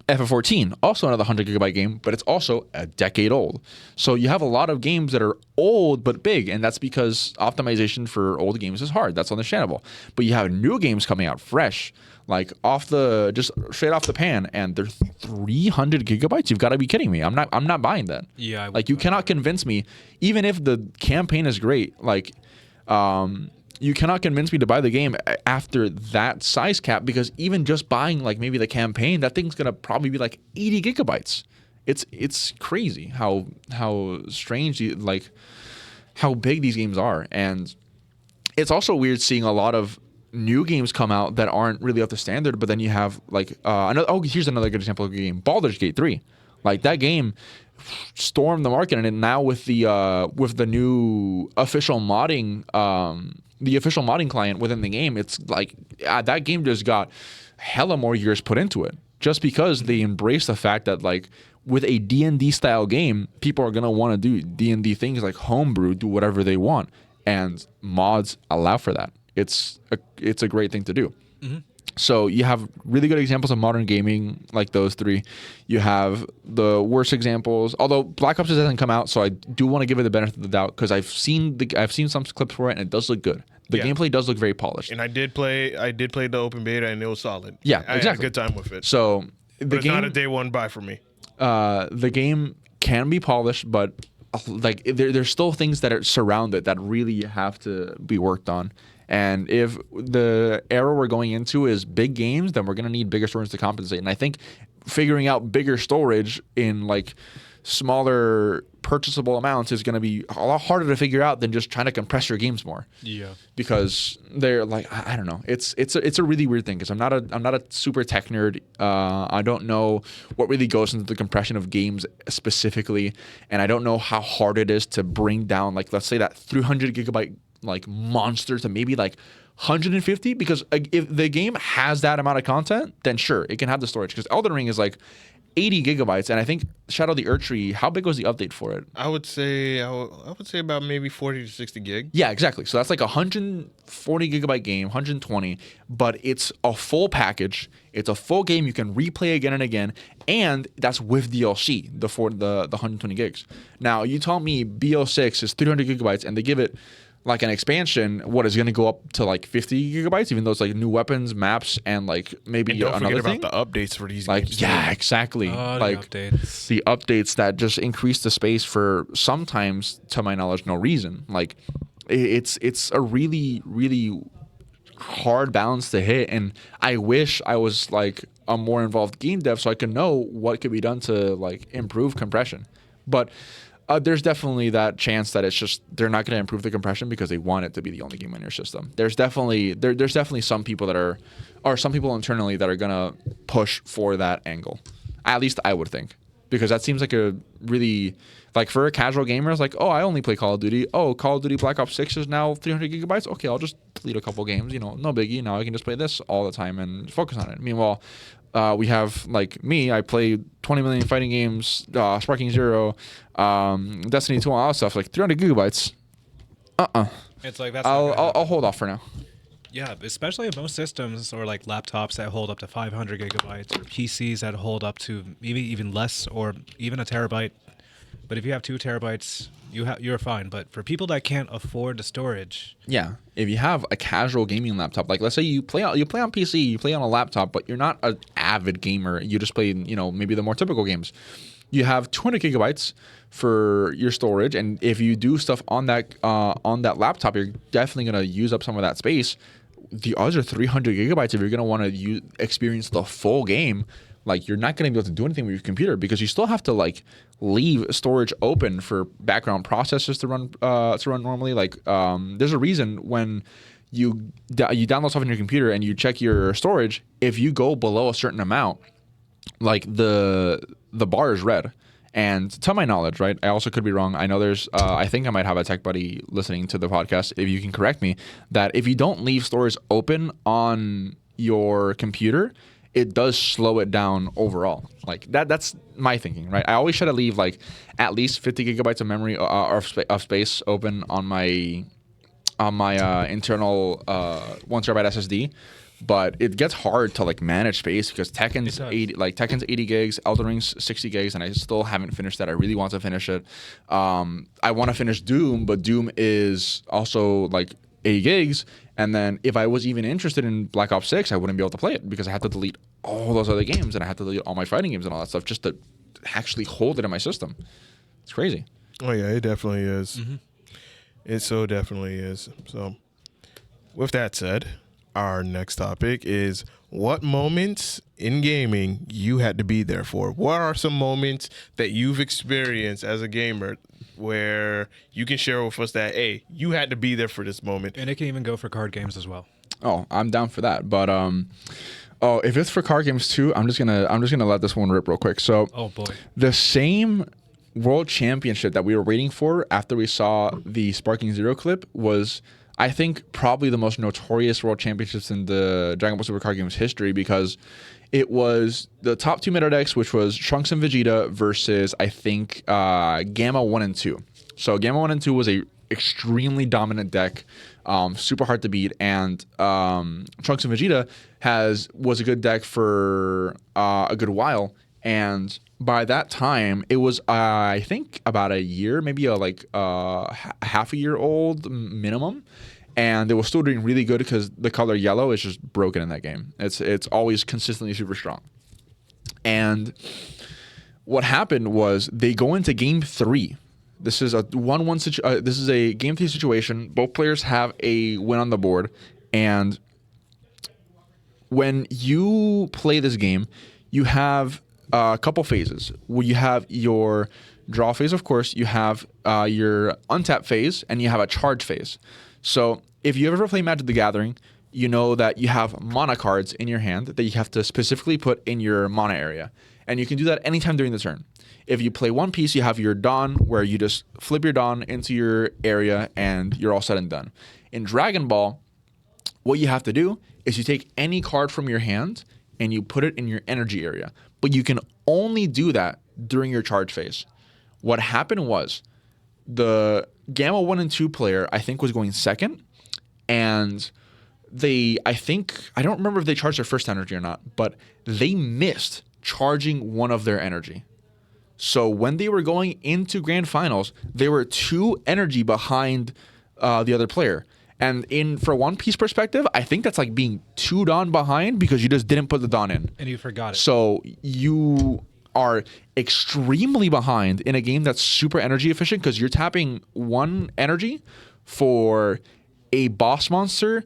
FF14, also another 100 gigabyte game, but it's also a decade old. So you have a lot of games that are old but big, and that's because optimization for old games is hard. That's understandable. But you have new games coming out fresh, like just straight off the pan, and they're 300 gigabytes. You've got to be kidding me. I'm not buying that. Yeah. Like, you cannot convince me, even if the campaign is great, like you cannot convince me to buy the game after that size cap, because even just buying like maybe the campaign, that thing's gonna probably be like 80 gigabytes. It's crazy how strange, like how big these games are. And it's also weird seeing a lot of new games come out that aren't really up to standard, but then you have like here's another good example of a game, Baldur's Gate 3. Like, that game stormed the market, and now with the new official modding client within the game, it's like that game just got hella more years put into it, just because they embrace the fact that, like, with a D&D style game, people are gonna want to do D&D things like homebrew, do whatever they want, and mods allow for that. It's a great thing to do. Mm-hmm. So you have really good examples of modern gaming, like those 3. You have the worst examples, although Black Ops hasn't come out, so I do want to give it the benefit of the doubt, because I've seen some clips for it, and it does look good. The gameplay does look very polished. And I did play the open beta, and it was solid. Yeah, I exactly. had a good time with it. So But it's not a day one buy for me. The game can be polished, but like there's still things that surround it that really have to be worked on. And if the era we're going into is big games, then we're going to need bigger storage to compensate. And I think figuring out bigger storage in like smaller purchasable amounts is going to be a lot harder to figure out than just trying to compress your games more. Yeah. Because they're like, I don't know. It's a really weird thing, because I'm not a super tech nerd. I don't know what really goes into the compression of games specifically, and I don't know how hard it is to bring down, like, let's say that 300 gigabyte like monster to maybe like 150, because if the game has that amount of content, then sure, it can have the storage, because Elden Ring is like 80 gigabytes, and I think Shadow of the Erdtree, how big was the update for it? I would say about maybe 40 to 60 gig. Yeah, exactly. So that's like a 140 gigabyte game, 120, but it's a full package. It's a full game you can replay again and again, and that's with DLC, the 120 gigs. Now, you tell me BO6 is 300 gigabytes, and they give it like an expansion, what is going to go up to like 50 gigabytes, even though it's like new weapons, maps, and like maybe And don't another forget thing. about the updates for these Like, games. yeah, exactly. Like the updates. the updates that just increase the space for sometimes, to my knowledge, no reason. Like, it's a really, really hard balance to hit, and I wish I was like a more involved game dev so I could know what could be done to like improve compression. But there's definitely that chance that it's just they're not going to improve the compression because they want it to be the only game in your system. There's definitely some people that are some people internally that are going to push for that angle. At least I would think, because that seems like a really, like, for a casual gamer, it's like, oh, I only play Call of Duty. Oh, Call of Duty Black Ops 6 is now 300 gigabytes. Okay, I'll just delete a couple games. You know, no biggie. Now I can just play this all the time and focus on it. Meanwhile, we have, like me, I play 20 million fighting games, Sparking Zero, Destiny 2, all that stuff, like 300 gigabytes. It's like that's. Not gonna happen. I'll hold off for now. Yeah, especially if most systems or like laptops that hold up to 500 gigabytes or PCs that hold up to maybe even less or even a terabyte. But if you have 2 terabytes, you're fine. But for people that can't afford the storage, Yeah, if you have a casual gaming laptop, like let's say you play on PC, you play on a laptop, but you're not an avid gamer. You just play, you know, maybe the more typical games. You have 200 gigabytes for your storage, and if you do stuff on that laptop, you're definitely gonna use up some of that space. The other 300 gigabytes, if you're gonna want to experience the full game, like you're not gonna be able to do anything with your computer because you still have to like leave storage open for background processes to run normally. Like there's a reason when you download stuff on your computer and you check your storage, if you go below a certain amount, like the bar is red. And to my knowledge, right, I also could be wrong. I know there's, I think I might have a tech buddy listening to the podcast, if you can correct me, that if you don't leave storage open on your computer, it does slow it down overall. Like that's my thinking, right? I always try to leave like at least 50 gigabytes of memory or of space open on my internal 1 terabyte SSD. But it gets hard to like manage space because Tekken's 80 gigs, Elden Ring's 60 gigs, and I still haven't finished that. I really want to finish it. I want to finish Doom, but Doom is also like 80 gigs. And then if I was even interested in Black Ops 6, I wouldn't be able to play it because I had to delete all those other games and I had to delete all my fighting games and all that stuff just to actually hold it in my system. It's crazy. Oh yeah, it definitely is. Mm-hmm. It so definitely is. So, with that said, our next topic is what moments in gaming you had to be there for. What are some moments that you've experienced as a gamer where you can share with us that, hey, you had to be there for this moment? and it can even go for card games as well. Oh, I'm down for that. But if it's for card games too, I'm just gonna let this one rip real quick. So, Oh boy. the same world championship that we were waiting for after we saw the Sparking Zero clip was, I think, probably the most notorious world championships in the Dragon Ball Super card games history, because it was the top 2 meta decks, which was Trunks and Vegeta versus, I think, Gamma 1 and 2. So Gamma 1 and 2 was a extremely dominant deck, super hard to beat, and Trunks and Vegeta was a good deck for a good while. And by that time, it was, I think, about a year, maybe half a year old minimum. And it was still doing really good because the color yellow is just broken in that game. It's always consistently super strong. And what happened was they go into game 3. This is a 1-1 this is a game 3 situation. Both players have a win on the board. And when you play this game, you have a couple phases. Where you have your draw phase, of course, you have your untap phase, and you have a charge phase. So if you ever play Magic the Gathering, you know that you have mana cards in your hand that you have to specifically put in your mana area. And you can do that anytime during the turn. If you play One Piece, you have your Dawn, where you just flip your Dawn into your area and you're all said and done. In Dragon Ball, what you have to do is you take any card from your hand and you put it in your energy area. But you can only do that during your charge phase. What happened was the Gamma 1 and 2 player, I think, was going second. And I don't remember if they charged their first energy or not, but they missed charging one of their energy. So when they were going into grand finals, they were 2 energy behind the other player. And for One Piece perspective, I think that's like being 2 Dawn behind because you just didn't put the Dawn in. And you forgot it. So you are extremely behind in a game that's super energy efficient because you're tapping 1 energy for a boss monster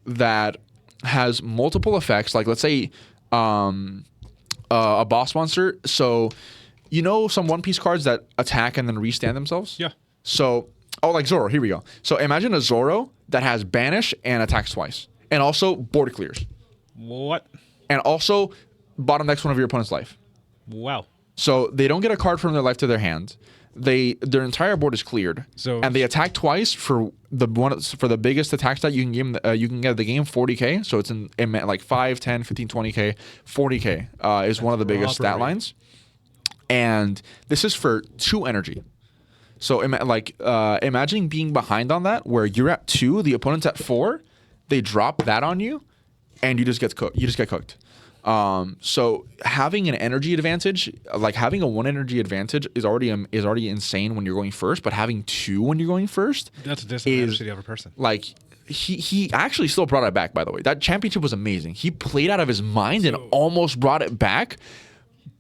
that has multiple effects. Like, let's say a boss monster. So, you know, some One Piece cards that attack and then restand themselves? Yeah. So, like Zoro. Here we go. So imagine a Zoro that has banish and attacks twice. And also board clears. What? And also bottom decks one of your opponent's life. Wow. So they don't get a card from their life to their hand. Their entire board is cleared. So and they attack twice for the biggest attack stat you can give them, you can get the game 40k. So it's in like 5, 10, 15, 20k, 40k is one of the biggest stat lines. And this is for 2 energy. So imagining being behind on that, where you're at 2, the opponent's at 4, they drop that on you, and you just get cooked. So having an energy advantage, like having a 1 energy advantage, is already insane when you're going first. But having 2 when you're going first, that's a disadvantage to the other person. Like he actually still brought it back. By the way, that championship was amazing. He played out of his mind and almost brought it back.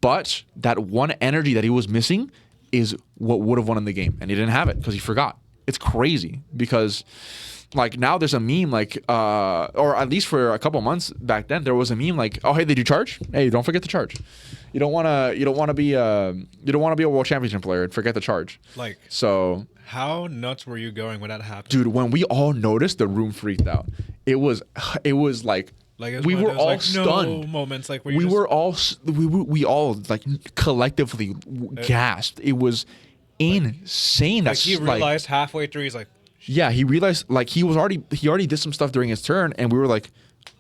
But that 1 energy that he was missing is what would have won in the game, and he didn't have it because he forgot. It's crazy because. Like now there's a meme like or at least for a couple months back then there was a meme like, oh hey, did you charge? Hey, don't forget to charge. You don't want to be a world championship player and forget to charge. Like, so how nuts were you going when that happened? Dude, when we all noticed, the room freaked out. It was like we were all stunned. No moments like we all like collectively gasped. It was insane. Like he realized halfway through, he's like, yeah, he realized like he already did some stuff during his turn, and we were like,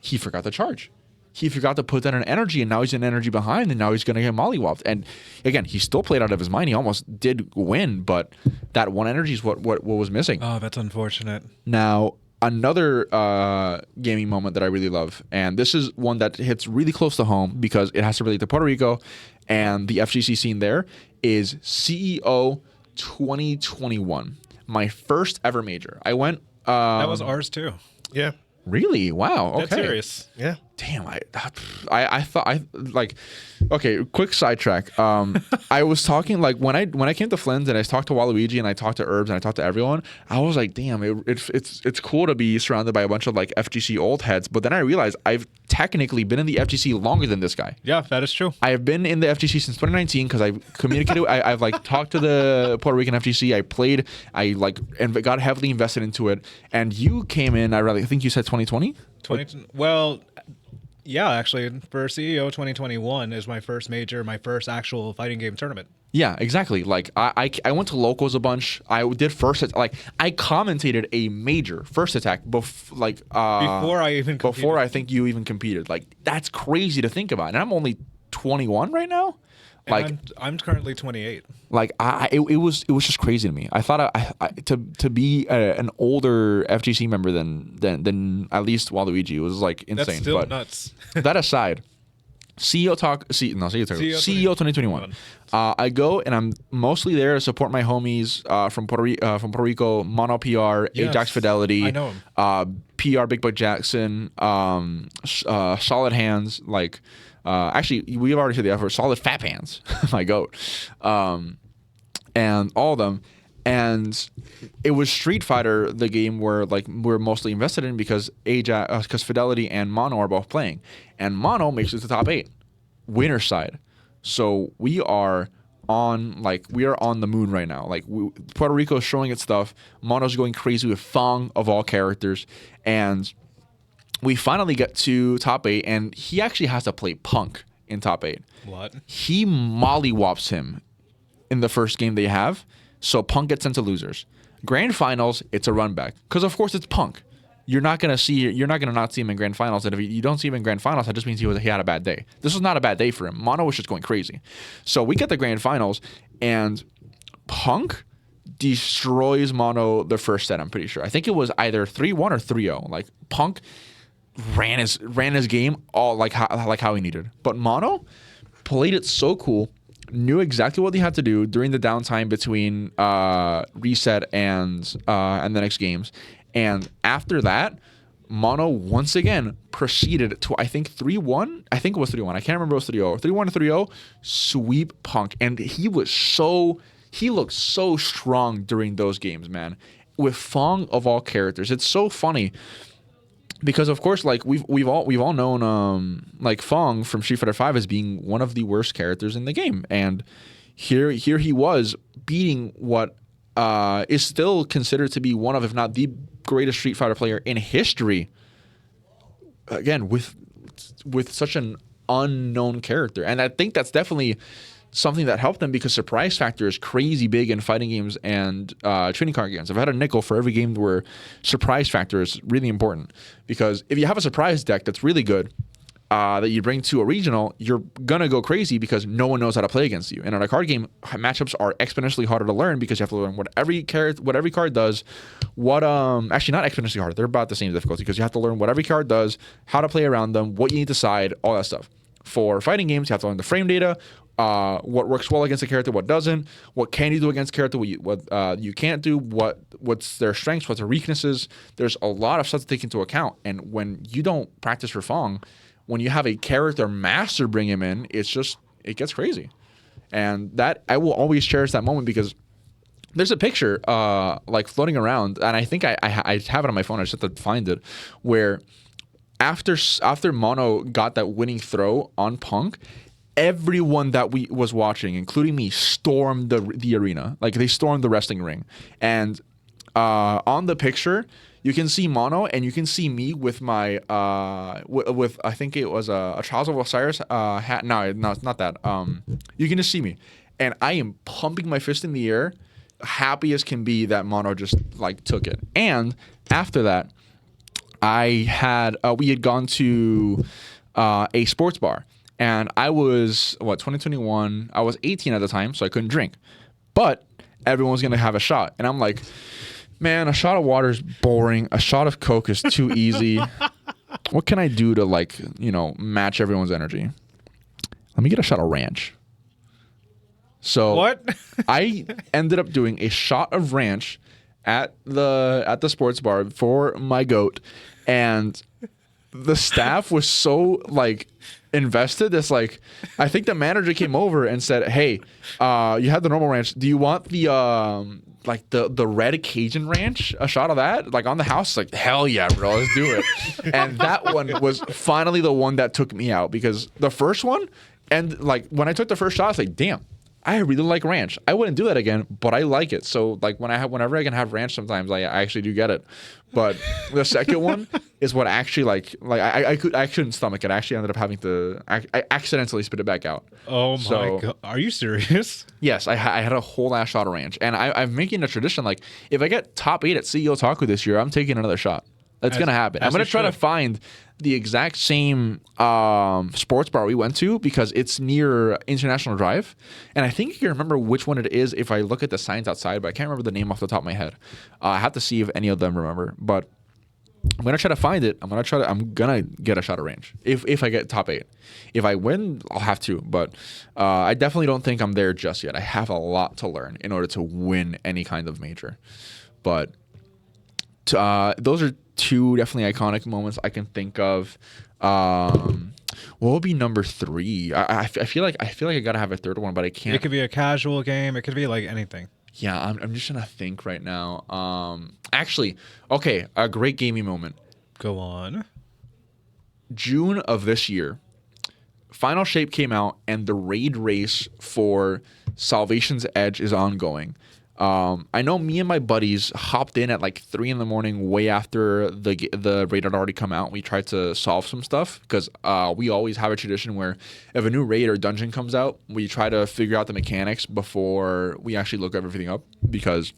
he forgot to charge. He forgot to put that in energy, and now he's in energy behind, and now he's gonna get mollywopped. And again, he still played out of his mind. He almost did win, but that 1 energy is what was missing. Oh, that's unfortunate. Now, another gaming moment that I really love, and this is one that hits really close to home because it has to relate to Puerto Rico and the FGC scene there, is CEO 2021. My first ever major. I went. That was ours too. Yeah. Really? Wow. Okay. That's serious. Yeah. Damn. I thought okay. Quick sidetrack. I was talking like when I came to Flynn's and I talked to Waluigi and I talked to Herbs and I talked to everyone. I was like, damn, it's cool to be surrounded by a bunch of like FGC old heads. But then I realized I've technically been in the FGC longer than this guy. Yeah, that is true. I have been in the FGC since 2019 because I've communicated. I've like talked to the Puerto Rican FGC. I played. I like and got heavily invested into it. And you came in. I think you said 2020. Well, yeah, actually, for CEO 2021 is my first major, my first actual fighting game tournament. Yeah, exactly. Like I went to locals a bunch. I did I commentated a major first attack before I think you even competed. Like that's crazy to think about. And I'm only 21 right now. Like I'm currently 28. Like it was just crazy to me. I thought to be an older FGC member than at least Waluigi was like insane. That's still but nuts. That aside, CEO 2021. I go and I'm mostly there to support my homies from Puerto Rico, Mono PR, Yes, Ajax Fidelity, I know him. PR Big Buck Jackson, Solid Hands, like. Actually, we've already said the effort. Solid Fat Pants, my goat, and all of them. And it was Street Fighter, the game where like we're mostly invested in because because Fidelity and Mono are both playing, and Mono makes it to top 8, winner side. So we are on the moon right now. Like Puerto Rico is showing its stuff. Mono's going crazy with Fong of all characters, and we finally get to top 8, and he actually has to play Punk in top 8. What? He mollywhops him in the first game they have, so Punk gets sent to losers. Grand finals, it's a run back because of course it's Punk. You're not gonna not see him in grand finals, and if you don't see him in grand finals, that just means he had a bad day. This was not a bad day for him. Mono was just going crazy. So we get the grand finals, and Punk destroys Mono the first set. I'm pretty sure. I think it was either 3-1 or 3-0. Like Punk ran his game all like how he needed. But Mono played it so cool, knew exactly what he had to do during the downtime between reset and the next games. And after that, Mono once again proceeded to I think 3-1. I think it was 3-1. I can't remember if it was 3-0. 3-1 or 3-0. Sweep Punk. And he looked so strong during those games, man. With Fong of all characters. It's so funny. Because of course, like we've all known like Fong from Street Fighter V as being one of the worst characters in the game, and here he was beating what is still considered to be one of, if not the greatest Street Fighter player in history. Again, with such an unknown character, and I think that's definitely something that helped them because surprise factor is crazy big in fighting games and trading card games. I've had a nickel for every game where surprise factor is really important, because if you have a surprise deck that's really good that you bring to a regional, you're gonna go crazy because no one knows how to play against you. And in a card game, matchups are exponentially harder to learn because you have to learn what every card does. Actually not exponentially harder. They're about the same difficulty because you have to learn what every card does, how to play around them, what you need to side, all that stuff. For fighting games, you have to learn the frame data, what works well against a character, what doesn't, what can you do against a character, what you can't do, what's their strengths, what's their weaknesses. There's a lot of stuff to take into account. And when you don't practice for Fong, when you have a character master bring him in, it gets crazy. And that, I will always cherish that moment, because there's a picture like floating around, and I think I have it on my phone, I just have to find it, where after Mono got that winning throw on Punk, everyone that we was watching, including me, stormed the arena. Like, they stormed the wrestling ring. And on the picture, you can see Mono, and you can see me with my with I think it was a Trials of Osiris hat. No, it's not that. You can just see me, and I am pumping my fist in the air, happy as can be that Mono just like took it. And after that, we had gone to a sports bar, and I was 2021. I was 18 at the time, so I couldn't drink, but everyone was gonna have a shot, and I'm like, man, a shot of water is boring. A shot of Coke is too easy. What can I do to match everyone's energy? Let me get a shot of ranch. So What? I ended up doing a shot of ranch at the sports bar for my goat, and the staff was so invested. It's like, I think the manager came over and said, "Hey, you had the normal ranch. Do you want the red Cajun ranch, a shot of that, on the house?" Like, hell yeah, bro, let's do it. And that one was finally the one that took me out, because the first one, and when I took the first shot, I was like, damn, I really like ranch. I wouldn't do that again, but I like it. So whenever I can have ranch, sometimes I actually do get it. But the second one is what actually I couldn't stomach it. I actually ended up having to I accidentally spit it back out. Oh my god, are you serious? Yes, I had a whole ass shot of ranch, and I'm making a tradition. Like, if I get top 8 at CEO Taku this year, I'm taking another shot. That's gonna happen. I'm gonna try to find the exact same sports bar we went to, because it's near International Drive, and I think I can remember which one it is if I look at the signs outside, but I can't remember the name off the top of my head. I have to see if any of them remember, but I'm gonna try to find it. I'm gonna get a shot of ranch if I get top 8. If I win, I'll have to, but I definitely don't think I'm there just yet. I have a lot to learn in order to win any kind of major, but those are two definitely iconic moments I can think of. What would be number 3? I feel like I gotta have a third one, but I can't. It could be a casual game. It could be anything. Yeah, I'm just trying to think right now. Actually, okay, a great gaming moment. Go on. June of this year, Final Shape came out, and the raid race for Salvation's Edge is ongoing. I know me and my buddies hopped in at 3 a.m, way after the raid had already come out. We tried to solve some stuff, because we always have a tradition where if a new raid or dungeon comes out, we try to figure out the mechanics before we actually look everything up, because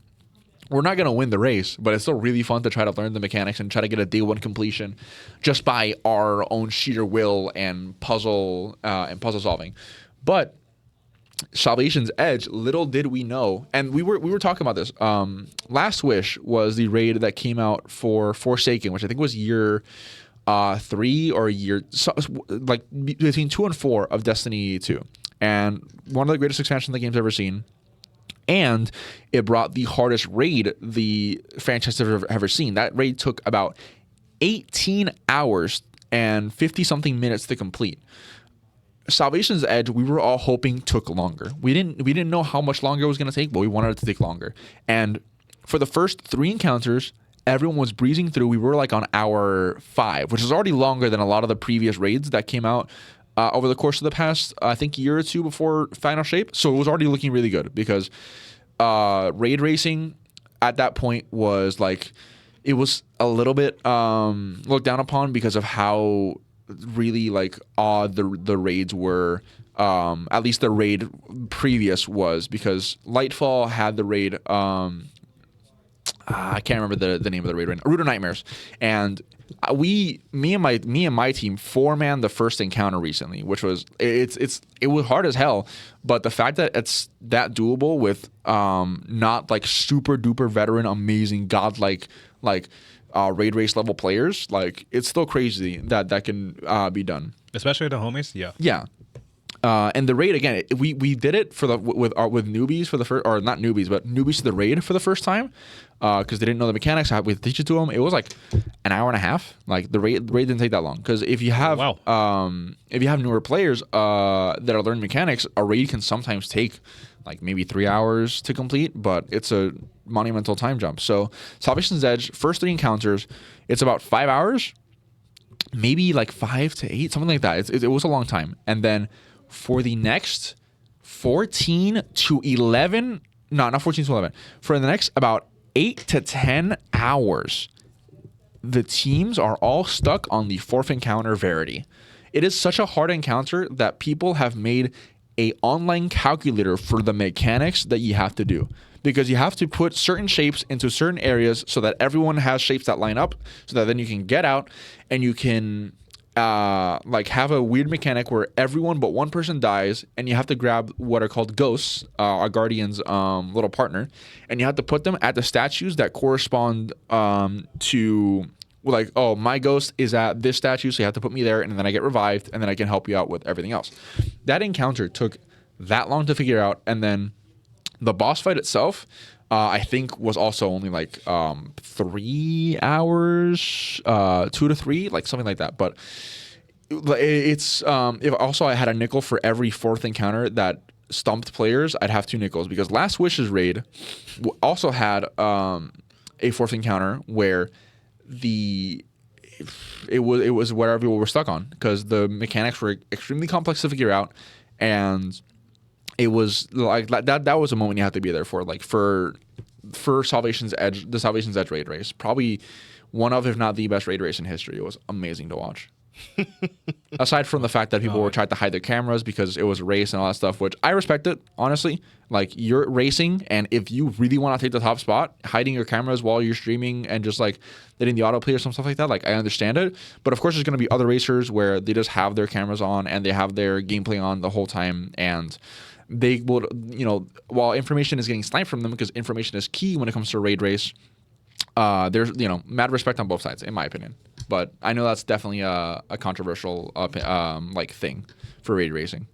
we're not going to win the race, but it's still really fun to try to learn the mechanics and try to get a day 1 completion just by our own sheer will and puzzle solving. But Salvation's Edge, little did we know, and we were talking about this. Last Wish was the raid that came out for Forsaken, which I think was year 3 or between 2 and 4 of Destiny 2, and one of the greatest expansions the game's ever seen. And it brought the hardest raid the franchise has ever seen. That raid took about 18 hours and 50 something minutes to complete. Salvation's Edge, we were all hoping took longer. We didn't know how much longer it was going to take, but we wanted it to take longer. And for the first 3 encounters, everyone was breezing through. We were on hour 5, which is already longer than a lot of the previous raids that came out over the course of the past, I think, year or 2 before Final Shape. So it was already looking really good, because raid racing at that point was it was a little bit looked down upon because of how really like odd the raids were. At least the raid previous was, because Lightfall had the raid. I can't remember the name of the raid right now. Root of Nightmares, and me and my team 4-man the first encounter recently, which was it was hard as hell, but the fact that it's that doable with not like super duper veteran amazing godlike like raid race level players, like it's still crazy that can be done, especially the homies. Yeah. And the raid again, we did it for the with newbies for the first, or not newbies, but newbies to the raid for the first time, because they didn't know the mechanics. We had to teach it to them. It was like an hour and a half. Like the raid didn't take that long, because if you have newer players that are learning mechanics, a raid can sometimes take like maybe 3 hours to complete, but it's a monumental time jump. So Salvation's Edge, first 3 encounters, it's about 5 hours, maybe like 5 to 8, something like that. It was a long time, and then for the next 14 to 11, no, not 14 to 11, for the next about 8 to 10 hours, the teams are all stuck on the 4th encounter Verity. It is such a hard encounter that people have made a online calculator for the mechanics that you have to do, because you have to put certain shapes into certain areas so that everyone has shapes that line up, so that then you can get out and you can like have a weird mechanic where everyone but one person dies, and you have to grab what are called ghosts, our guardian's little partner, and you have to put them at the statues that correspond to, like, oh, my ghost is at this statue, so you have to put me there, and then I get revived, and then I can help you out with everything else. That encounter took that long to figure out, and then the boss fight itself, I think, was also only like 3 hours, 2 to 3, like something like that. But it's if also I had a nickel for every 4th encounter that stumped players, I'd have 2 nickels, because Last Wish's raid also had a 4th encounter where it was where everyone were stuck on, because the mechanics were extremely complex to figure out, and it was like that was a moment you have to be there for, like for Salvation's Edge, the Salvation's Edge raid race, probably one of, if not the best raid race in history. It was amazing to watch. Aside from the fact that people were trying to hide their cameras because it was a race and all that stuff, which I respect it, honestly. Like, you're racing, and if you really want to take the top spot, hiding your cameras while you're streaming and just like letting the autoplay or some stuff like that, like, I understand it. But of course, there's going to be other racers where they just have their cameras on and they have their gameplay on the whole time, and they will, while information is getting sniped from them, because information is key when it comes to a raid race, there's, mad respect on both sides, in my opinion. But I know that's definitely a controversial like thing for raid racing.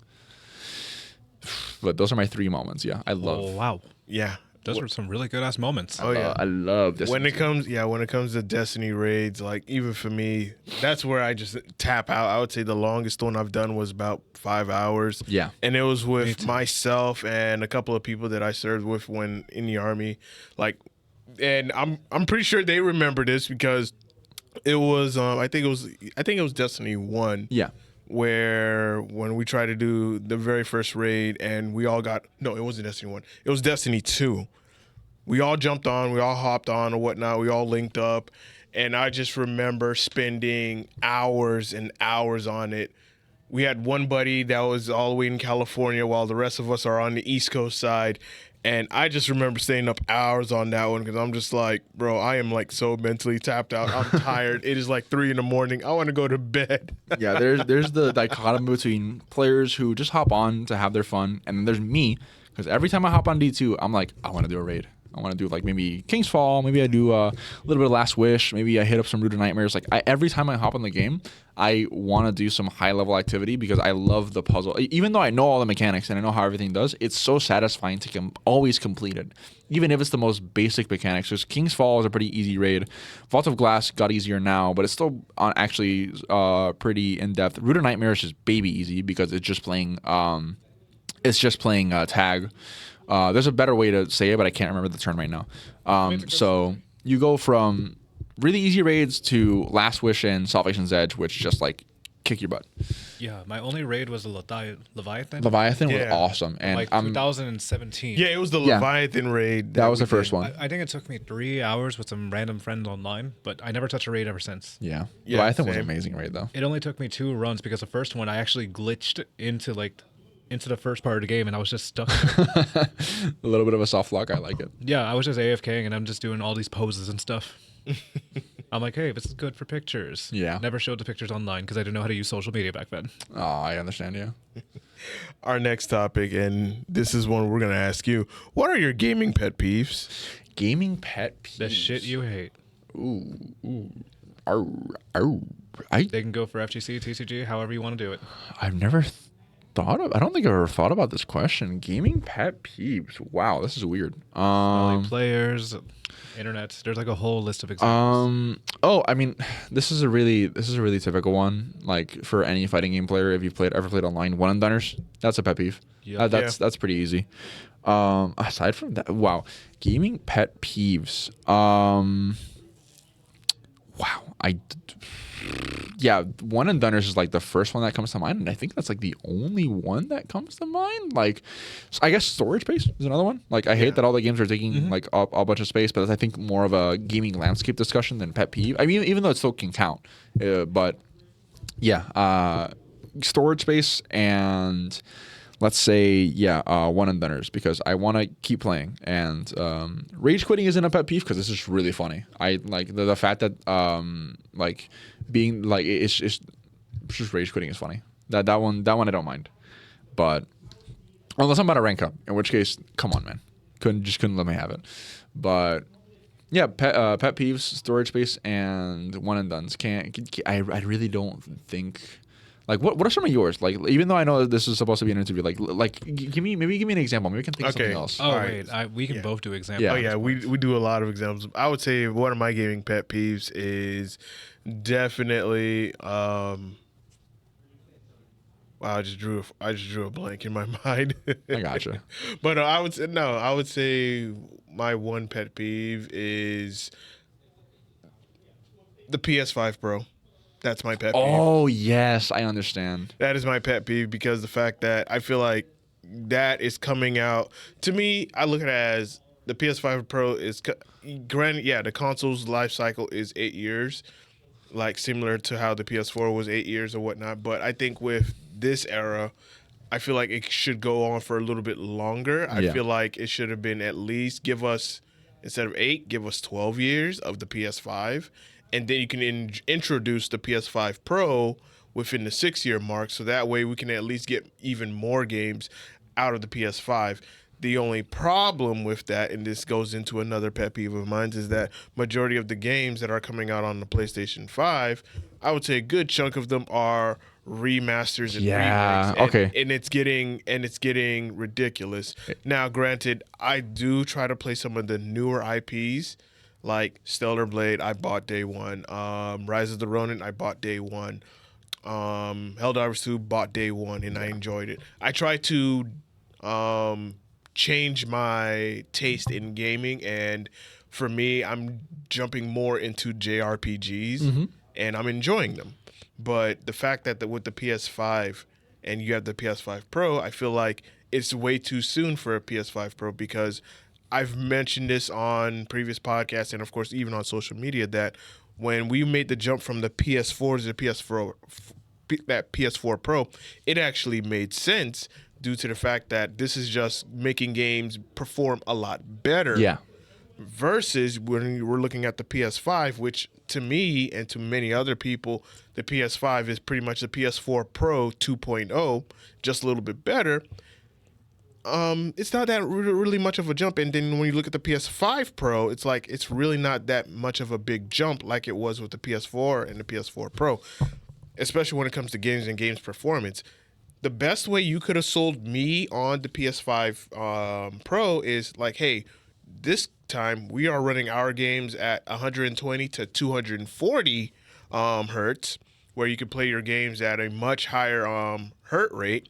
But those are my 3 moments. Yeah, I love. Oh wow. Yeah. Those were some really good ass moments. Oh yeah, I love this. When it comes to Destiny raids, like, even for me, that's where I just tap out. I would say the longest one I've done was about 5 hours. Yeah, and it was with myself and a couple of people that I served with when in the army. Like, and I'm pretty sure they remember this, because it was I think it was Destiny 1. Yeah. Where when we tried to do the very first raid, and we all got, no, it wasn't Destiny 1. It was Destiny 2. We all jumped on, we all hopped on or whatnot, we all linked up, and I just remember spending hours and hours on it. We had one buddy that was all the way in California while the rest of us are on the East Coast side. And I just remember staying up hours on that one, because I'm just like, bro, I am like so mentally tapped out. I'm tired. It is like 3 a.m. I want to go to bed. Yeah, there's the dichotomy between players who just hop on to have their fun, and then there's me, because every time I hop on D2, I'm like, I want to do a raid. I want to do like maybe King's Fall, maybe I do a little bit of Last Wish, maybe I hit up some Root of Nightmares. Like, every time I hop on the game, I want to do some high level activity, because I love the puzzle. Even though I know all the mechanics and I know how everything does, it's so satisfying to always complete it, even if it's the most basic mechanics. Because King's Fall is a pretty easy raid. Vault of Glass got easier now, but it's still actually pretty in depth. Root of Nightmares is baby easy, because it's just playing tag. There's a better way to say it, but I can't remember the term right now. So you go from really easy raids to Last Wish and Salvation's Edge, which just like kick your butt. Yeah, my only raid was the Leviathan. Leviathan was Yeah. awesome, and Like I'm 2017. Yeah, it was the Yeah. Leviathan raid. that was we the first did. one. I think it took me 3 hours with some random friends online, but I never touched a raid ever since. Yeah, Yeah, Leviathan was same. amazing, right? Though. It only took me 2 runs because the first one I actually glitched into the first part of the game and I was just stuck there. A little bit of a soft lock. I like it. Yeah, I was just AFKing and I'm just doing all these poses and stuff. I'm like, hey, this is good for pictures. Yeah. Never showed the pictures online because I didn't know how to use social media back then. Oh, I understand. Yeah. Our next topic, and this is one we're gonna ask you. What are your gaming pet peeves? Gaming pet peeves. The shit you hate. Arr, arr. They can go for FGC, TCG, however you want to do it. I've never thought of. I don't think I've ever thought about this question. Gaming pet peeves. Wow, this is weird. Players, internet. There's like a whole list of examples. Oh, I mean, this is a really typical one. Like for any fighting game player, if you've ever played online, one and doneers. That's a pet peeve. Yep. That's pretty easy. Aside from that, wow, gaming pet peeves. Yeah, one and doneers is like the first one that comes to mind, and I think that's like the only one that comes to mind. Like, I guess storage space is another one. Like, I hate that all the games are taking like a bunch of space, but that's, I think, more of a gaming landscape discussion than pet peeve. I mean, even though it still can count, but yeah, storage space and let's say one and doneers because I want to keep playing, and rage quitting isn't a pet peeve because it's just really funny. I like the fact that like being like it's just rage quitting is funny. That one I don't mind, but unless I'm about to rank up, in which case, come on, man, couldn't let me have it. But yeah, pet peeves, storage space, and one and dones. I really don't think. Like what are some of yours? Like even though I know this is supposed to be an interview, like give me an example. Maybe we can think of something else. Oh, Alright. wait. We can both do examples. Yeah. Oh yeah, we do a lot of examples. I would say one of my gaming pet peeves is definitely wow, I just drew a blank in my mind. I gotcha. But I would say my one pet peeve is the PS5 Pro. That's my pet peeve. Oh yes, I understand. That is my pet peeve because the fact that I feel like that is coming out to me, I look at it as the PS5 Pro is granted, yeah, the console's life cycle is 8 years, like similar to how the PS4 was 8 years or whatnot. But I think with this era, I feel like it should go on for a little bit longer. I feel like it should have been at least give us, instead of 8, give us 12 years of the PS5. And then you can introduce the PS5 Pro within the 6-year mark. So that way we can at least get even more games out of the PS5. The only problem with that, and this goes into another pet peeve of mine, is that majority of the games that are coming out on the PlayStation 5, I would say a good chunk of them are remasters and remakes. Okay. And it's getting ridiculous. Now, granted, I do try to play some of the newer IPs. Like Stellar Blade, I bought day one. Rise of the Ronin, I bought day one. Helldivers 2, bought day one, and I enjoyed it. I try to change my taste in gaming, and for me, I'm jumping more into JRPGs, and I'm enjoying them. But the fact that with the PS5 and you have the PS5 Pro, I feel like it's way too soon for a PS5 Pro because I've mentioned this on previous podcasts and, of course, even on social media that when we made the jump from the PS4 to the PS4 Pro, it actually made sense due to the fact that this is just making games perform a lot better. Yeah. Versus when we're looking at the PS5, which to me and to many other people, the PS5 is pretty much the PS4 Pro 2.0, just a little bit better. It's not that really much of a jump. And then when you look at the PS5 Pro, it's like it's really not that much of a big jump like it was with the PS4 and the PS4 Pro, especially when it comes to games and games performance. The best way you could have sold me on the PS5 Pro is like, hey, this time we are running our games at 120 to 240 hertz, where you can play your games at a much higher hertz rate.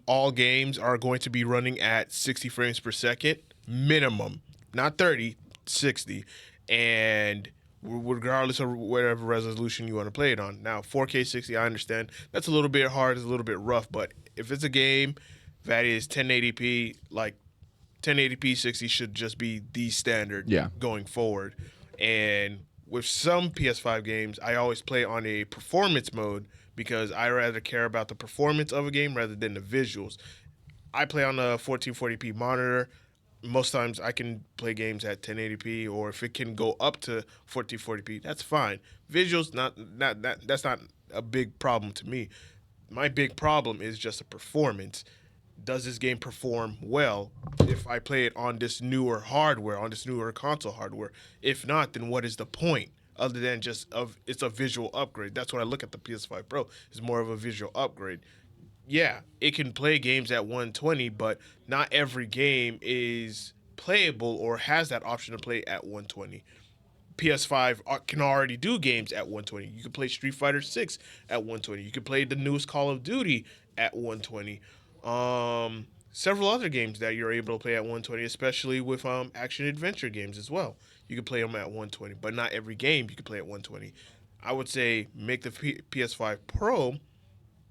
All games are going to be running at 60 frames per second minimum, not 30, 60. And regardless of whatever resolution you want to play it on. Now, 4K 60, I understand that's a little bit hard, it's a little bit rough, but if it's a game that is 1080p, like 1080p 60 should just be the standard going forward. And with some PS5 games, I always play on a performance mode because I rather care about the performance of a game rather than the visuals. I play on a 1440p monitor. Most times I can play games at 1080p, or if it can go up to 1440p, that's fine. Visuals, that's not a big problem to me. My big problem is just the performance. Does this game perform well if I play it on this newer hardware, on this newer console hardware? If not, then what is the point other than just it's a visual upgrade? That's when I look at the PS5 Pro. It's more of a visual upgrade. Yeah, it can play games at 120, but not every game is playable or has that option to play at 120. PS5 can already do games at 120. You can play Street Fighter 6 at 120. You can play the newest Call of Duty at 120. Several other games that you're able to play at 120, especially with action adventure games as well. You can play them at 120, but not every game you can play at 120. I would say make the PS5 Pro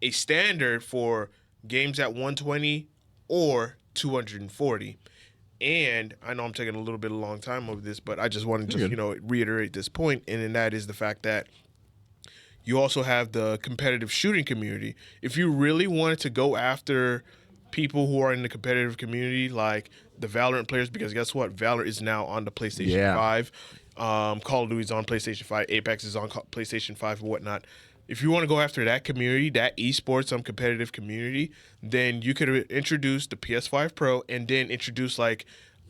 a standard for games at 120 or 240. And I know I'm taking a little bit of a long time over this, but I just want to reiterate this point, and that is the fact that you also have the competitive shooting community. If you really wanted to go after people who are in the competitive community, like the Valorant players, because guess what? Valorant is now on the PlayStation 5. Call of Duty is on PlayStation 5. Apex is on PlayStation 5 and whatnot. If you want to go after that community, that esports competitive community, then you could introduce the PS5 Pro and then introduce like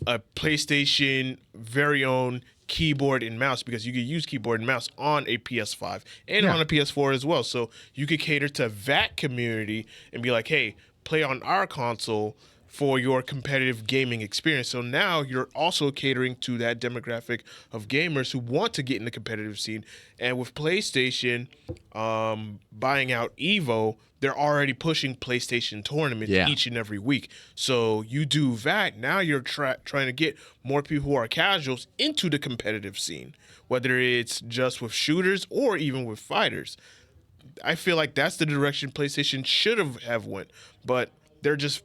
a PlayStation very own keyboard and mouse, because you could use keyboard and mouse on a PS5 and on a PS4 as well. So you could cater to that community and be like, hey, play on our console for your competitive gaming experience. So now you're also catering to that demographic of gamers who want to get in the competitive scene. And with PlayStation buying out Evo, they're already pushing PlayStation tournaments each and every week. So you do that, now you're trying to get more people who are casuals into the competitive scene, whether it's just with shooters or even with fighters. I feel like that's the direction PlayStation should have went, but they're just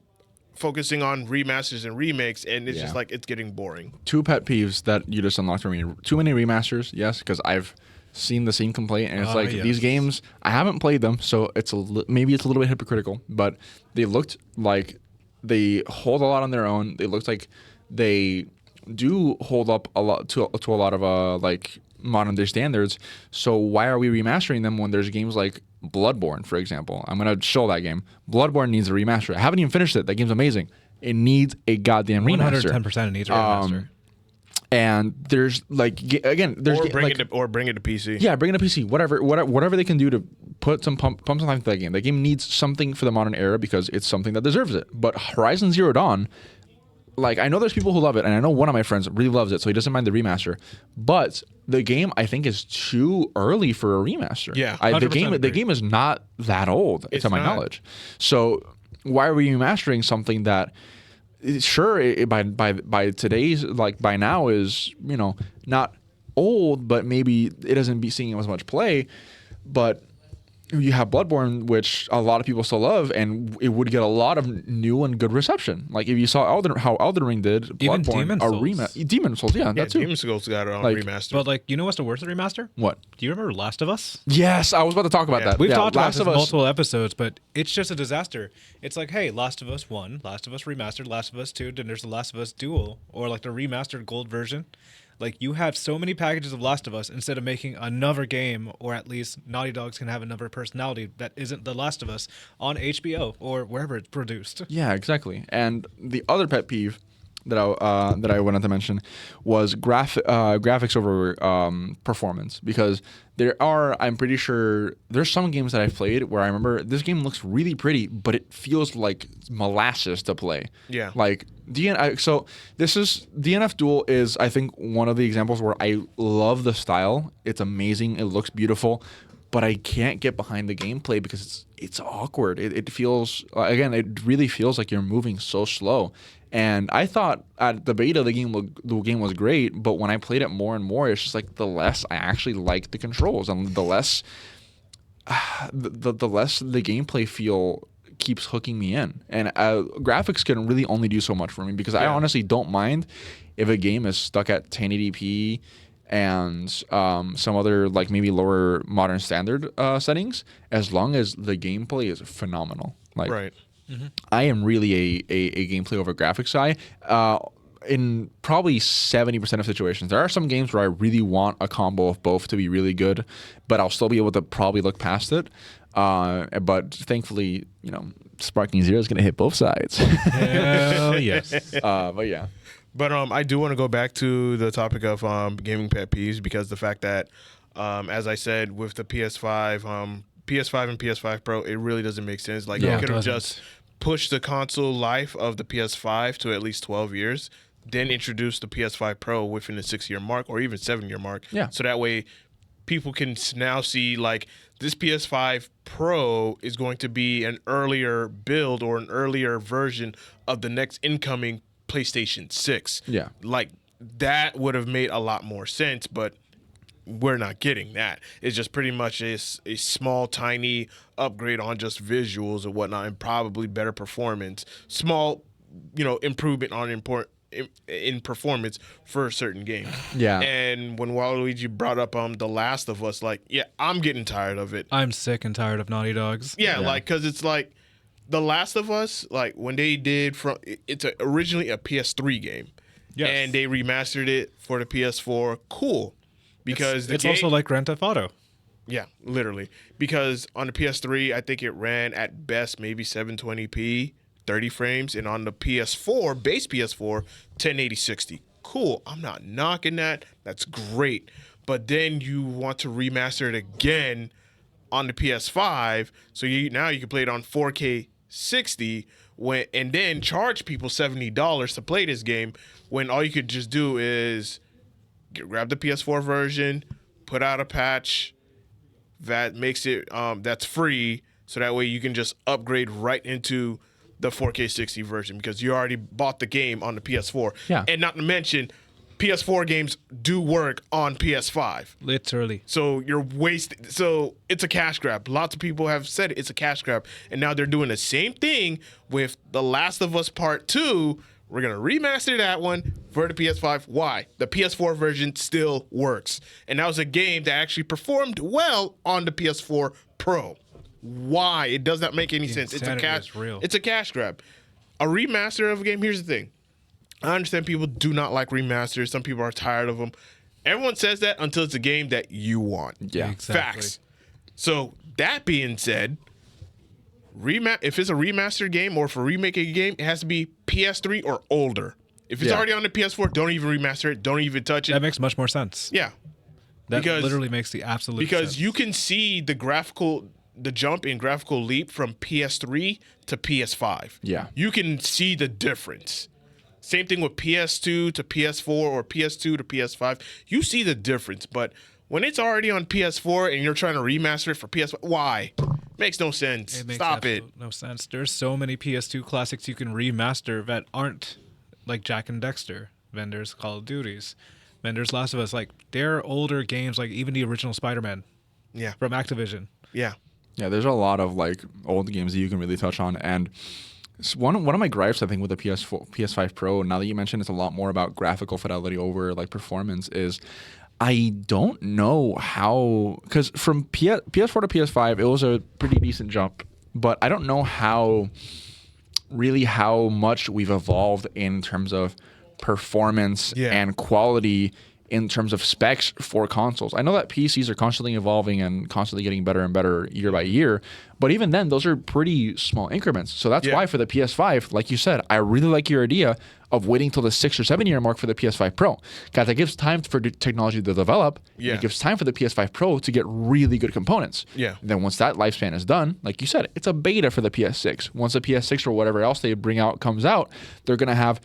focusing on remasters and remakes, and it's just like it's getting boring. Two pet peeves that you just unlocked for me: too many remasters. Yes, because I've seen the same complaint, and it's like these games, I haven't played them, so it's maybe it's a little bit hypocritical, but they looked like they hold a lot on their own. They looked like they do hold up a lot to a lot of like modern day standards. So why are we remastering them when there's games like Bloodborne, for example? I'm gonna show that game. Bloodborne needs a remaster. I haven't even finished it. That game's amazing. It needs a goddamn remaster. 110% needs a remaster. And there's like again, there's bring it to PC. Yeah, bring it to PC. Whatever they can do to put some pump some time to that game. That game needs something for the modern era because it's something that deserves it. But Horizon Zero Dawn, like, I know there's people who love it, and I know one of my friends really loves it, so he doesn't mind the remaster. But the game, I think, is too early for a remaster. Yeah, the game is not that old, to my knowledge. So why are we remastering something that, sure, by today's, like, by now is, not old, but maybe it doesn't be seeing as much play, but you have Bloodborne, which a lot of people still love, and it would get a lot of new and good reception. Like if you saw how Elden Ring did, Bloodborne, Demon Souls, that too. Demon Souls got it on remaster. But like, you know what's the worst of remaster? What? Do you remember Last of Us? Yes, I was about to talk about that. We've talked about this in multiple episodes, but it's just a disaster. It's like, hey, Last of Us 1, Last of Us Remastered, Last of Us 2, then there's the Last of Us Dual, or like the remastered gold version. Like, you have so many packages of Last of Us instead of making another game, or at least Naughty Dogs can have another personality that isn't The Last of Us on HBO or wherever it's produced. Yeah, exactly. And the other pet peeve that I wanted to mention was graphics over performance, because I'm pretty sure there's some games that I've played where I remember this game looks really pretty, but it feels like molasses to play. Yeah. Like so this is DNF Duel is, I think, one of the examples where I love the style. It's amazing. It looks beautiful. but I can't get behind the gameplay because it's awkward. It feels, again, it really feels like you're moving so slow. And I thought at the beta the game was great, but when I played it more and more, it's just like the less I actually like the controls, and the less the less the gameplay feel keeps hooking me in. And graphics can really only do so much for me, because I honestly don't mind if a game is stuck at 1080p and some other like maybe lower modern standard settings, as long as the gameplay is phenomenal. Like, Right. I am really a gameplay over graphics guy. In probably 70% of situations, there are some games where I really want a combo of both to be really good, but I'll still be able to probably look past it. But thankfully, Sparking Zero is going to hit both sides. Hell yes. But yeah. But I do want to go back to the topic of gaming pet peeves, because the fact that, as I said, with the PS5 and PS5 Pro, it really doesn't make sense. Like, No, you it could have doesn't. just pushed the console life of the PS5 to at least 12 years, then introduce the PS5 Pro within the 6-year mark or even 7-year mark. Yeah. So that way people can now see, like, this PS5 Pro is going to be an earlier build or an earlier version of the next incoming PlayStation 6. Yeah. Like, that would have made a lot more sense, but we're not getting that. It's just pretty much a small, tiny upgrade on just visuals and whatnot, and probably better performance. Small, improvement on in performance for certain games. Yeah. And when Waluigi brought up The Last of Us, like, yeah, I'm getting tired of it. I'm sick and tired of Naughty Dogs. Yeah, Yeah. like, because it's like The Last of Us, like, when they did it's originally a PS3 game. Yes. And they remastered it for the PS4. Cool. Because it's also like Grand Theft Auto. yeah, literally. Because on the PS3, I think it ran at best maybe 720p, 30 frames, and on the PS4, base PS4, 1080-60. Cool. I'm not knocking that. That's great. But then you want to remaster it again on the PS5, so now you can play it on 4K 60 and then charge people $70 to play this game, when all you could just do is grab the PS4 version, put out a patch that makes it that's free, so that way you can just upgrade right into the 4K 60 version, because you already bought the game on the PS4. Yeah. And not to mention, PS4 games do work on PS5. Literally. So you're wasting. So it's a cash grab. Lots of people have said it's a cash grab, and now they're doing the same thing with The Last of Us Part 2. We're gonna remaster that one for the PS5. Why? The PS4 version still works, and that was a game that actually performed well on the PS4 Pro. Why? It does not make any sense. It's a insanity cash. is real. It's a cash grab. A remaster of a game. Here's the thing. I understand people do not like remasters. Some people are tired of them. Everyone says that until it's a game that you want. Yeah. Exactly. Facts. So that being said, if it's a remastered game or if a remake a game, it has to be PS3 or older. If it's Yeah. already on the PS4, don't even remaster it. Don't even touch it. That makes much more sense. Yeah. That because- literally makes the absolute Because sense. you can see the jump in graphical leap from PS3 to PS5. Yeah. You can see the difference. Same thing with PS2 to PS4 or PS2 to PS5. You see the difference, but when it's already on PS4 and you're trying to remaster it for PS5, why? Makes no sense. It makes Stop it. no sense. There's so many PS2 classics you can remaster that aren't like Jack and Dexter, Vendor's Call of Duties, Vendor's Last of Us. Like, they're older games, like even the original Spider-Man Yeah. from Activision. Yeah. Yeah, there's a lot of like old games that you can really touch on, and one of my gripes I think with the PS5 Pro, now that you mentioned it's a lot more about graphical fidelity over like performance, is I don't know how, because from PS4 to PS5 it was a pretty decent jump, but I don't know how much we've evolved in terms of performance Yeah. and quality in terms of specs for consoles. I know that PCs are constantly evolving and constantly getting better and better year by year, but even then, those are pretty small increments. So that's Yeah. why for the PS5, like you said, I really like your idea of waiting till the 6 or 7 year mark for the PS5 Pro. Guys, that gives time for technology to develop. Yeah. And it gives time for the PS5 Pro to get really good components. Yeah. Then once that lifespan is done, like you said, it's a beta for the PS6. Once the PS6 or whatever else they bring out comes out, they're gonna have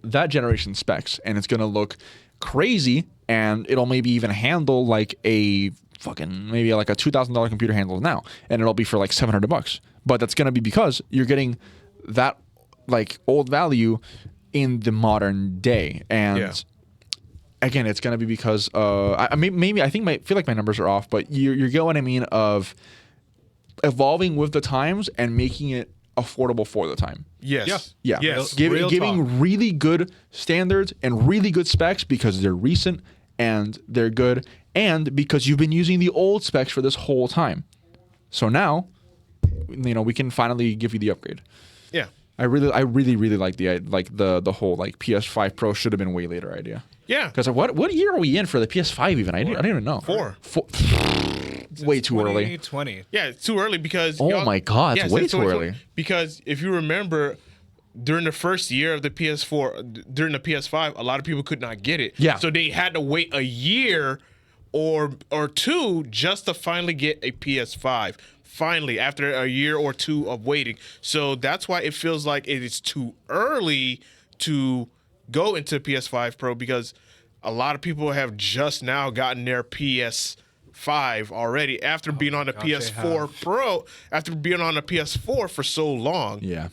that generation specs, and it's gonna look crazy and it'll maybe even handle like a fucking maybe like a $2,000 computer handles now, and it'll be for like $700. But that's gonna be because you're getting that like old value in the modern day, and again, it's gonna be because I feel like my numbers are off, but you get what I mean of evolving with the times and making it affordable for the time. Yes. Yeah. Yes. Giving really good standards and really good specs because they're recent and they're good, and because you've been using the old specs for this whole time. So now, we can finally give you the upgrade. Yeah. I really like the whole like PS5 Pro should have been way later idea. Yeah. Because what year are we in for the PS5 even? I didn't even know. Four. Way too early. 2020. Yeah, it's too early because. Oh my God, it's way too early. Because if you remember, during the first year of the PS4, during the PS5, a lot of people could not get it. Yeah. So they had to wait a year or two just to finally get a PS5. Finally, after a year or two of waiting. So that's why it feels like it is too early to go into PS5 Pro, because a lot of people have just now gotten their PS5 already after being on the PS4 Pro, after being on the PS4 for so long. Yeah.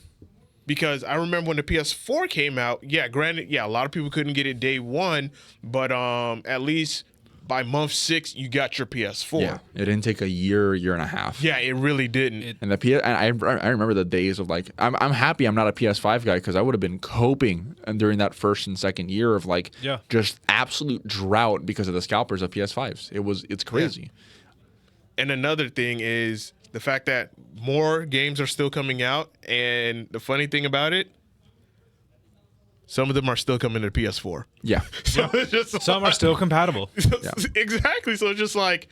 Because I remember when the PS4 came out, granted, a lot of people couldn't get it day one, but at least by month 6, you got your PS4. Yeah, it didn't take a year and a half. Yeah, it really didn't. And I remember the days of like, I'm happy I'm not a PS5 guy, because I would have been coping and during that first and second year of like just absolute drought because of the scalpers of PS5s. It's crazy. And another thing is the fact that more games are still coming out, and the funny thing about it, some of them are still coming to PS4. Yeah. So it's just Some are still compatible. Exactly. So it's just like,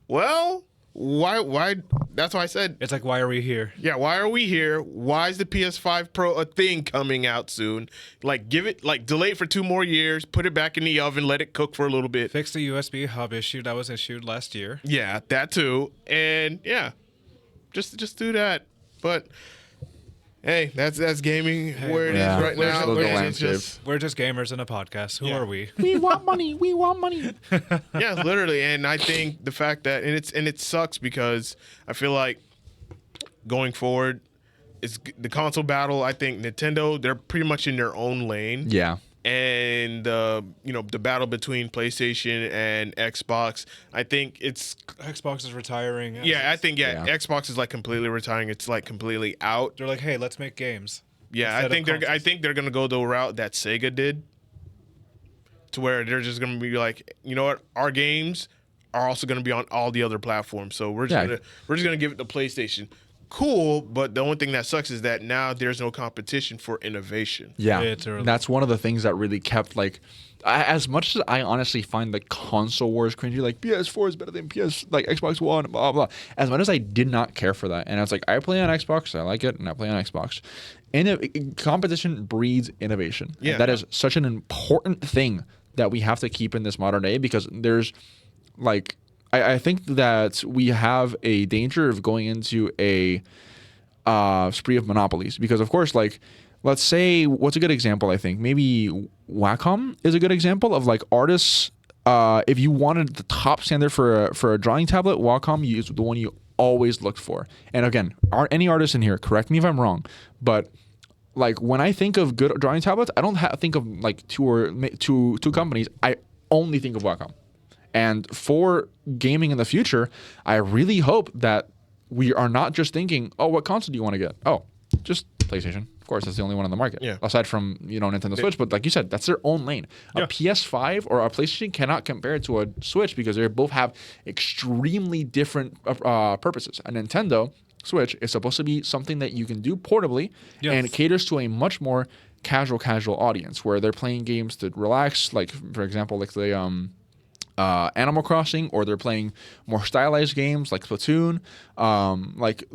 well, why? That's why I said, It's like, why are we here? yeah, why are we here? Why is the PS5 Pro a thing coming out soon? Like, delay it for 2 more years, put it back in the oven, let it cook for a little bit. Fix the USB hub issue that was issued last year. Yeah, that too. And just do that. But hey, that's gaming where it is right now. Look at the It's landscape. just- We're just gamers in a podcast. Who are we? We want money. We want money. yeah, literally. And I think the fact that and it sucks because I feel like going forward, it's the console battle. I think Nintendo, they're pretty much in their own lane. Yeah. And the battle between PlayStation and Xbox, I think it's Xbox is retiring. I think Xbox is like completely retiring. It's like completely out. They're like, hey, let's make games. Yeah, I think they're gonna go the route that Sega did, to where they're just gonna be like, you know what, our games are also gonna be on all the other platforms. So we're just gonna give it to PlayStation. Cool, but the only thing that sucks is that now there's no competition for innovation. Yeah, It's early. that's one of the things that really kept like, as much as I honestly find the console wars cringy, like PS4 is better than Xbox One, blah blah. As much as I did not care for that, and I was like, I play on Xbox, I like it, and I play on Xbox. And competition breeds innovation. Yeah, And that is such an important thing that we have to keep in this modern day, because there's like. I think that we have a danger of going into a spree of monopolies, because of course, like, let's say, what's a good example? I think maybe Wacom is a good example of like artists. If you wanted the top standard for a drawing tablet, Wacom is the one you always looked for. And again, any artist in here, correct me if I'm wrong, but like when I think of good drawing tablets, I don't think of like two companies. I only think of Wacom. And for gaming in the future, I really hope that we are not just thinking, oh, what console do you want to get? Oh, just PlayStation. Of course, that's the only one on the market. Yeah. Aside from, Nintendo Switch. But like you said, that's their own lane. A PS5 or a PlayStation cannot compare to a Switch, because they both have extremely different purposes. A Nintendo Switch is supposed to be something that you can do portably, and it caters to a much more casual audience, where they're playing games to relax. Like, for example, like the Animal Crossing, or they're playing more stylized games like Splatoon.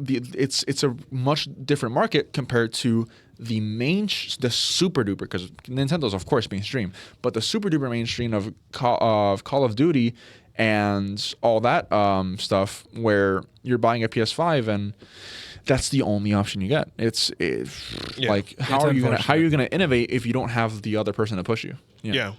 It's a much different market compared to the super duper, because Nintendo's of course mainstream, but the super duper mainstream of Call of Duty and all that stuff, where you're buying a PS5 and that's the only option you get. Like, how are you gonna innovate if you don't have the other person to push you? Yeah.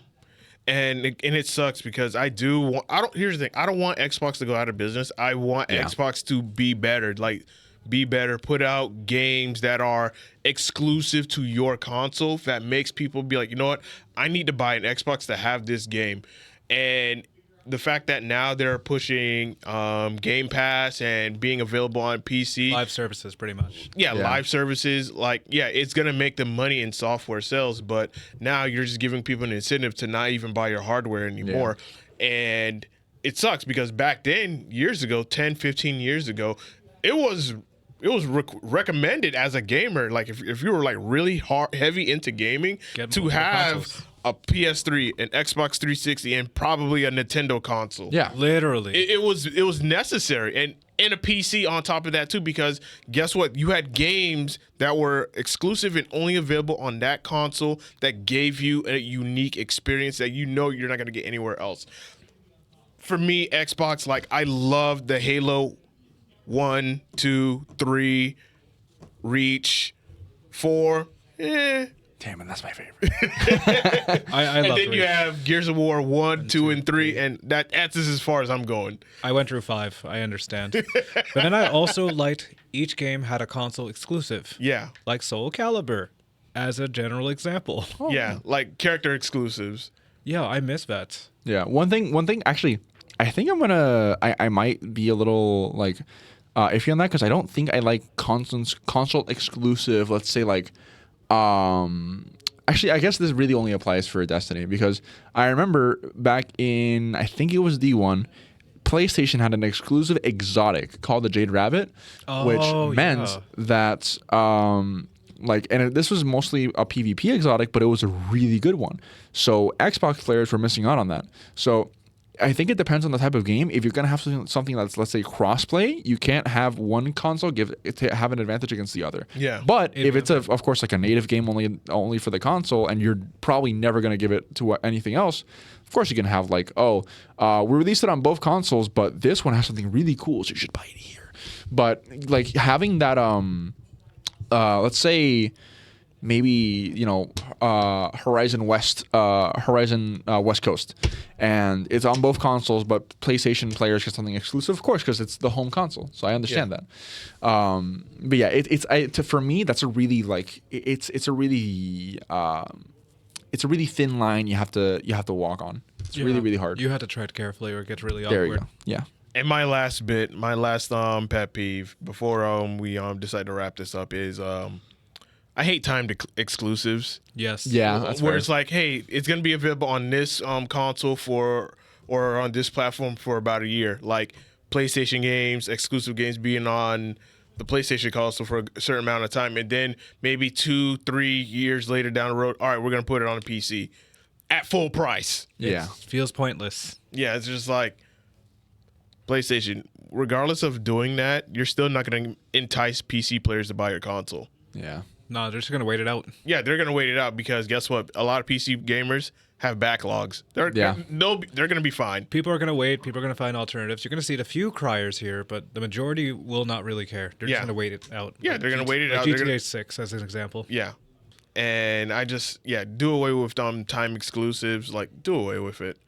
and it sucks because I don't. Here's the thing: I don't want Xbox to go out of business. I want Xbox to be better, like be better, put out games that are exclusive to your console that makes people be like, you know what, I need to buy an Xbox to have this game. And the fact that now they're pushing Game Pass and being available on PC, Live services, pretty much. yeah, live services, like, yeah, it's gonna make them money in software sales, but now you're just giving people an incentive to not even buy your hardware anymore. And it sucks because back then, years ago, 10, 15 years ago, it was recommended as a gamer, like if you were like really heavy into gaming, to have consoles. A PS3, an Xbox 360, and probably a Nintendo console. Yeah, literally. It was necessary, and a PC on top of that too, because guess what? You had games that were exclusive and only available on that console that gave you a unique experience that you know you're not going to get anywhere else. For me, Xbox, like, I love the Halo 1, 2, 3, Reach, 4. Damn it, that's my favorite. I love And then Reach. you have Gears of War 1, 2, and 3, and that's as far as I'm going. I went through 5. I understand. But then I also liked each game had a console exclusive. Yeah. Like Soul Calibur, as a general example. Yeah, like character exclusives. Yeah, I miss that. Yeah, one thing. Actually, I think I might be a little like iffy on that because I don't think I like console exclusive. Let's say like, actually, I guess this really only applies for Destiny because I remember back in, I think it was D1, PlayStation had an exclusive exotic called the Jade Rabbit, which meant that this was mostly a PvP exotic, but it was a really good one. So Xbox players were missing out on that. So I think it depends on the type of game. If you're gonna have something that's, let's say, crossplay, you can't have one console have an advantage against the other. Yeah. But if it's of course like a native game only for the console, and you're probably never gonna give it to anything else, of course you can have like, we released it on both consoles, but this one has something really cool, so you should buy it here. But like having that, let's say, maybe Horizon West Coast, and it's on both consoles, but PlayStation players get something exclusive, of course, because it's the home console. So I understand that. But yeah, for me, that's a really like it's a really thin line you have to walk on. It's really, really hard. You had to tread carefully or it gets really There awkward. you go. Yeah. And my last pet peeve before we decide to wrap this up is I hate timed exclusives. Yes. Yeah, that's where fair. it's like, hey, it's gonna be available on this console or on this platform for about a year. Like PlayStation games, exclusive games being on the PlayStation console for a certain amount of time, and then maybe 2-3 years later down the road, all right, we're gonna put it on a PC at full price. Yeah. Feels pointless. Yeah, it's just like PlayStation. Regardless of doing that, you're still not gonna entice PC players to buy your console. Yeah. No, they're just going to wait it out. Yeah, they're gonna wait it out because guess what? A lot of PC gamers have backlogs. They're gonna be fine. People are going to wait. People are going to find alternatives. You're going to see a few criers here, but the majority will not really care. They're just going to wait it out. Yeah, they're gonna wait it out. GTA 6 as an example. Yeah, and I just do away with time exclusives. Like, do away with it.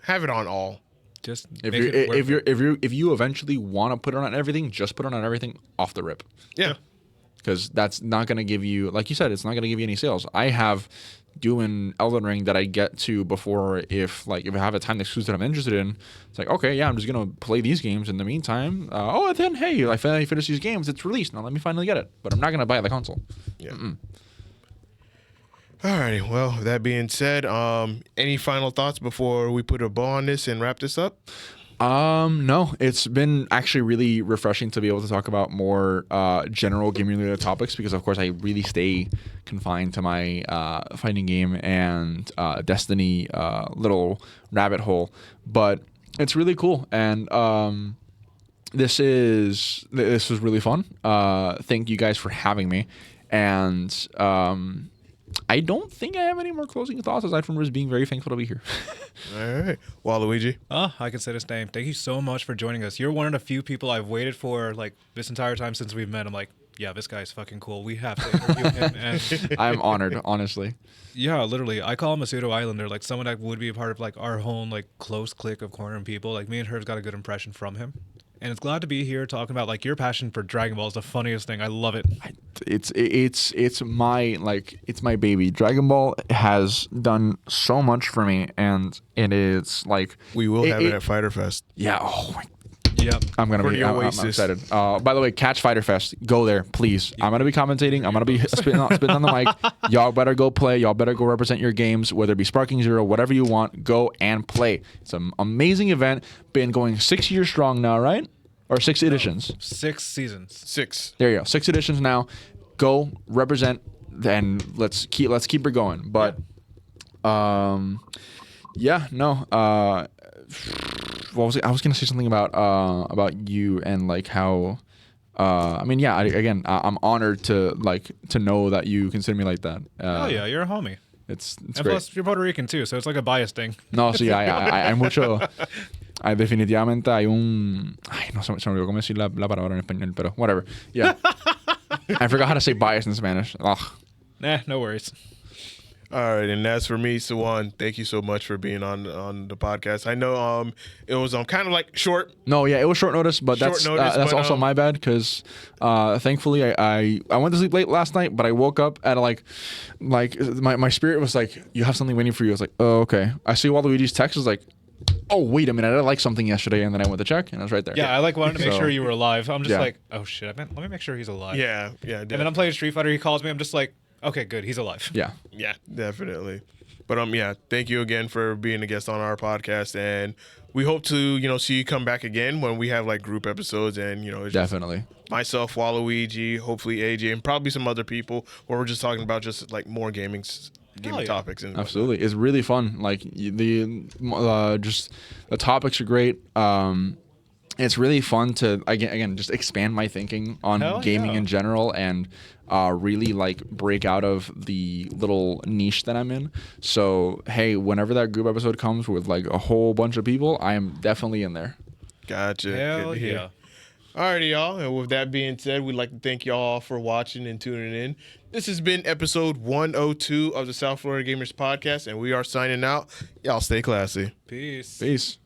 Have it on all. Just if you eventually want to put it on everything, just put it on everything off the rip. Yeah. Because that's not going to give you, like you said, it's not going to give you any sales. I have doing Elden Ring that I get to before if I have a time exclusive that I'm interested in. It's like, okay, yeah, I'm just going to play these games in the meantime. And then, hey, I finally finished these games. It's released. Now let me finally get it. But I'm not going to buy the console. Yeah. Alrighty. Well, that being said, any final thoughts before we put a bow on this and wrap this up? No, it's been actually really refreshing to be able to talk about more general gaming related topics because of course I really stay confined to my fighting game and Destiny little rabbit hole, but it's really cool and this was really fun. Thank you guys for having me, and I don't think I have any more closing thoughts aside from just being very thankful to be here. All right. Waluigi. I can say the same. Thank you so much for joining us. You're one of the few people I've waited for like this entire time since we've met. I'm like, yeah, this guy's fucking cool. We have to interview him. And I'm honored, honestly. yeah, literally, I call him a pseudo islander, like someone that would be a part of like our whole like close clique of corner people. Like me and her's got a good impression from him. And it's glad to be here talking about like your passion for Dragon Ball is the funniest thing. I love it. It's my baby. Dragon Ball has done so much for me, and it is like We will have it at Fighter Fest. yeah. Oh my, Yep. I'm gonna For be the I'm Oasis. excited. By the way, catch Fighter Fest. Go there, please. I'm gonna be commentating. I'm gonna be spitting on the mic. Y'all better go play. Y'all better go represent your games, whether it be Sparking Zero, whatever you want. Go and play. It's an amazing event. Been going 6 years strong now, right? Or 6 editions. 6 seasons. 6. There you go. 6 editions now. Go represent, and let's keep it going. But yeah, no. What was it? I was gonna say something about you and like how. I mean, yeah. I'm honored to know that you consider me like that. Oh yeah, you're a homie. It's And great. plus, you're Puerto Rican too, so it's like a bias thing. No, sí, hay mucho. Definitivamente hay un. Ay, no se me olvidó cómo decir la palabra en español, pero whatever. Yeah. I forgot how to say bias in Spanish. Ugh. Nah, no worries. All right, and that's for me, Sajuan. Thank you so much for being on the podcast. I know it was kind of like short. No, yeah, it was short notice, but Short that's notice, that's but, also my bad because thankfully I went to sleep late last night, but I woke up at like my spirit was like, you have something waiting for you. I was like, oh, okay. I see Waluigi's text. I was like, oh, wait a minute, I did like something yesterday, and then I went to check, and I was right there. Yeah, I like wanted to make So- sure you were alive. I'm just Yeah. like, oh shit, let me make sure he's alive. Yeah, And then I'm playing Street Fighter. He calls me. I'm just like, okay, good, he's alive. Yeah. yeah, definitely. But yeah, thank you again for being a guest on our podcast, and we hope to see you come back again when we have like group episodes, and it's just Definitely. myself, Waluigi, hopefully AJ, and probably some other people, where we're just talking about just like more gaming Hell yeah. topics and whatnot. Absolutely. It's really fun. Like just the topics are great. It's really fun to again just expand my thinking on Hell gaming yeah. in general and really like break out of the little niche that I'm in. So hey, whenever that group episode comes with like a whole bunch of people, I am definitely in there. Gotcha. Hell Good to hear. yeah. Alrighty, y'all. And with that being said, we'd like to thank y'all for watching and tuning in. This has been episode 102 of the South Florida Gamers Podcast, and we are signing out. Y'all stay classy. Peace. Peace.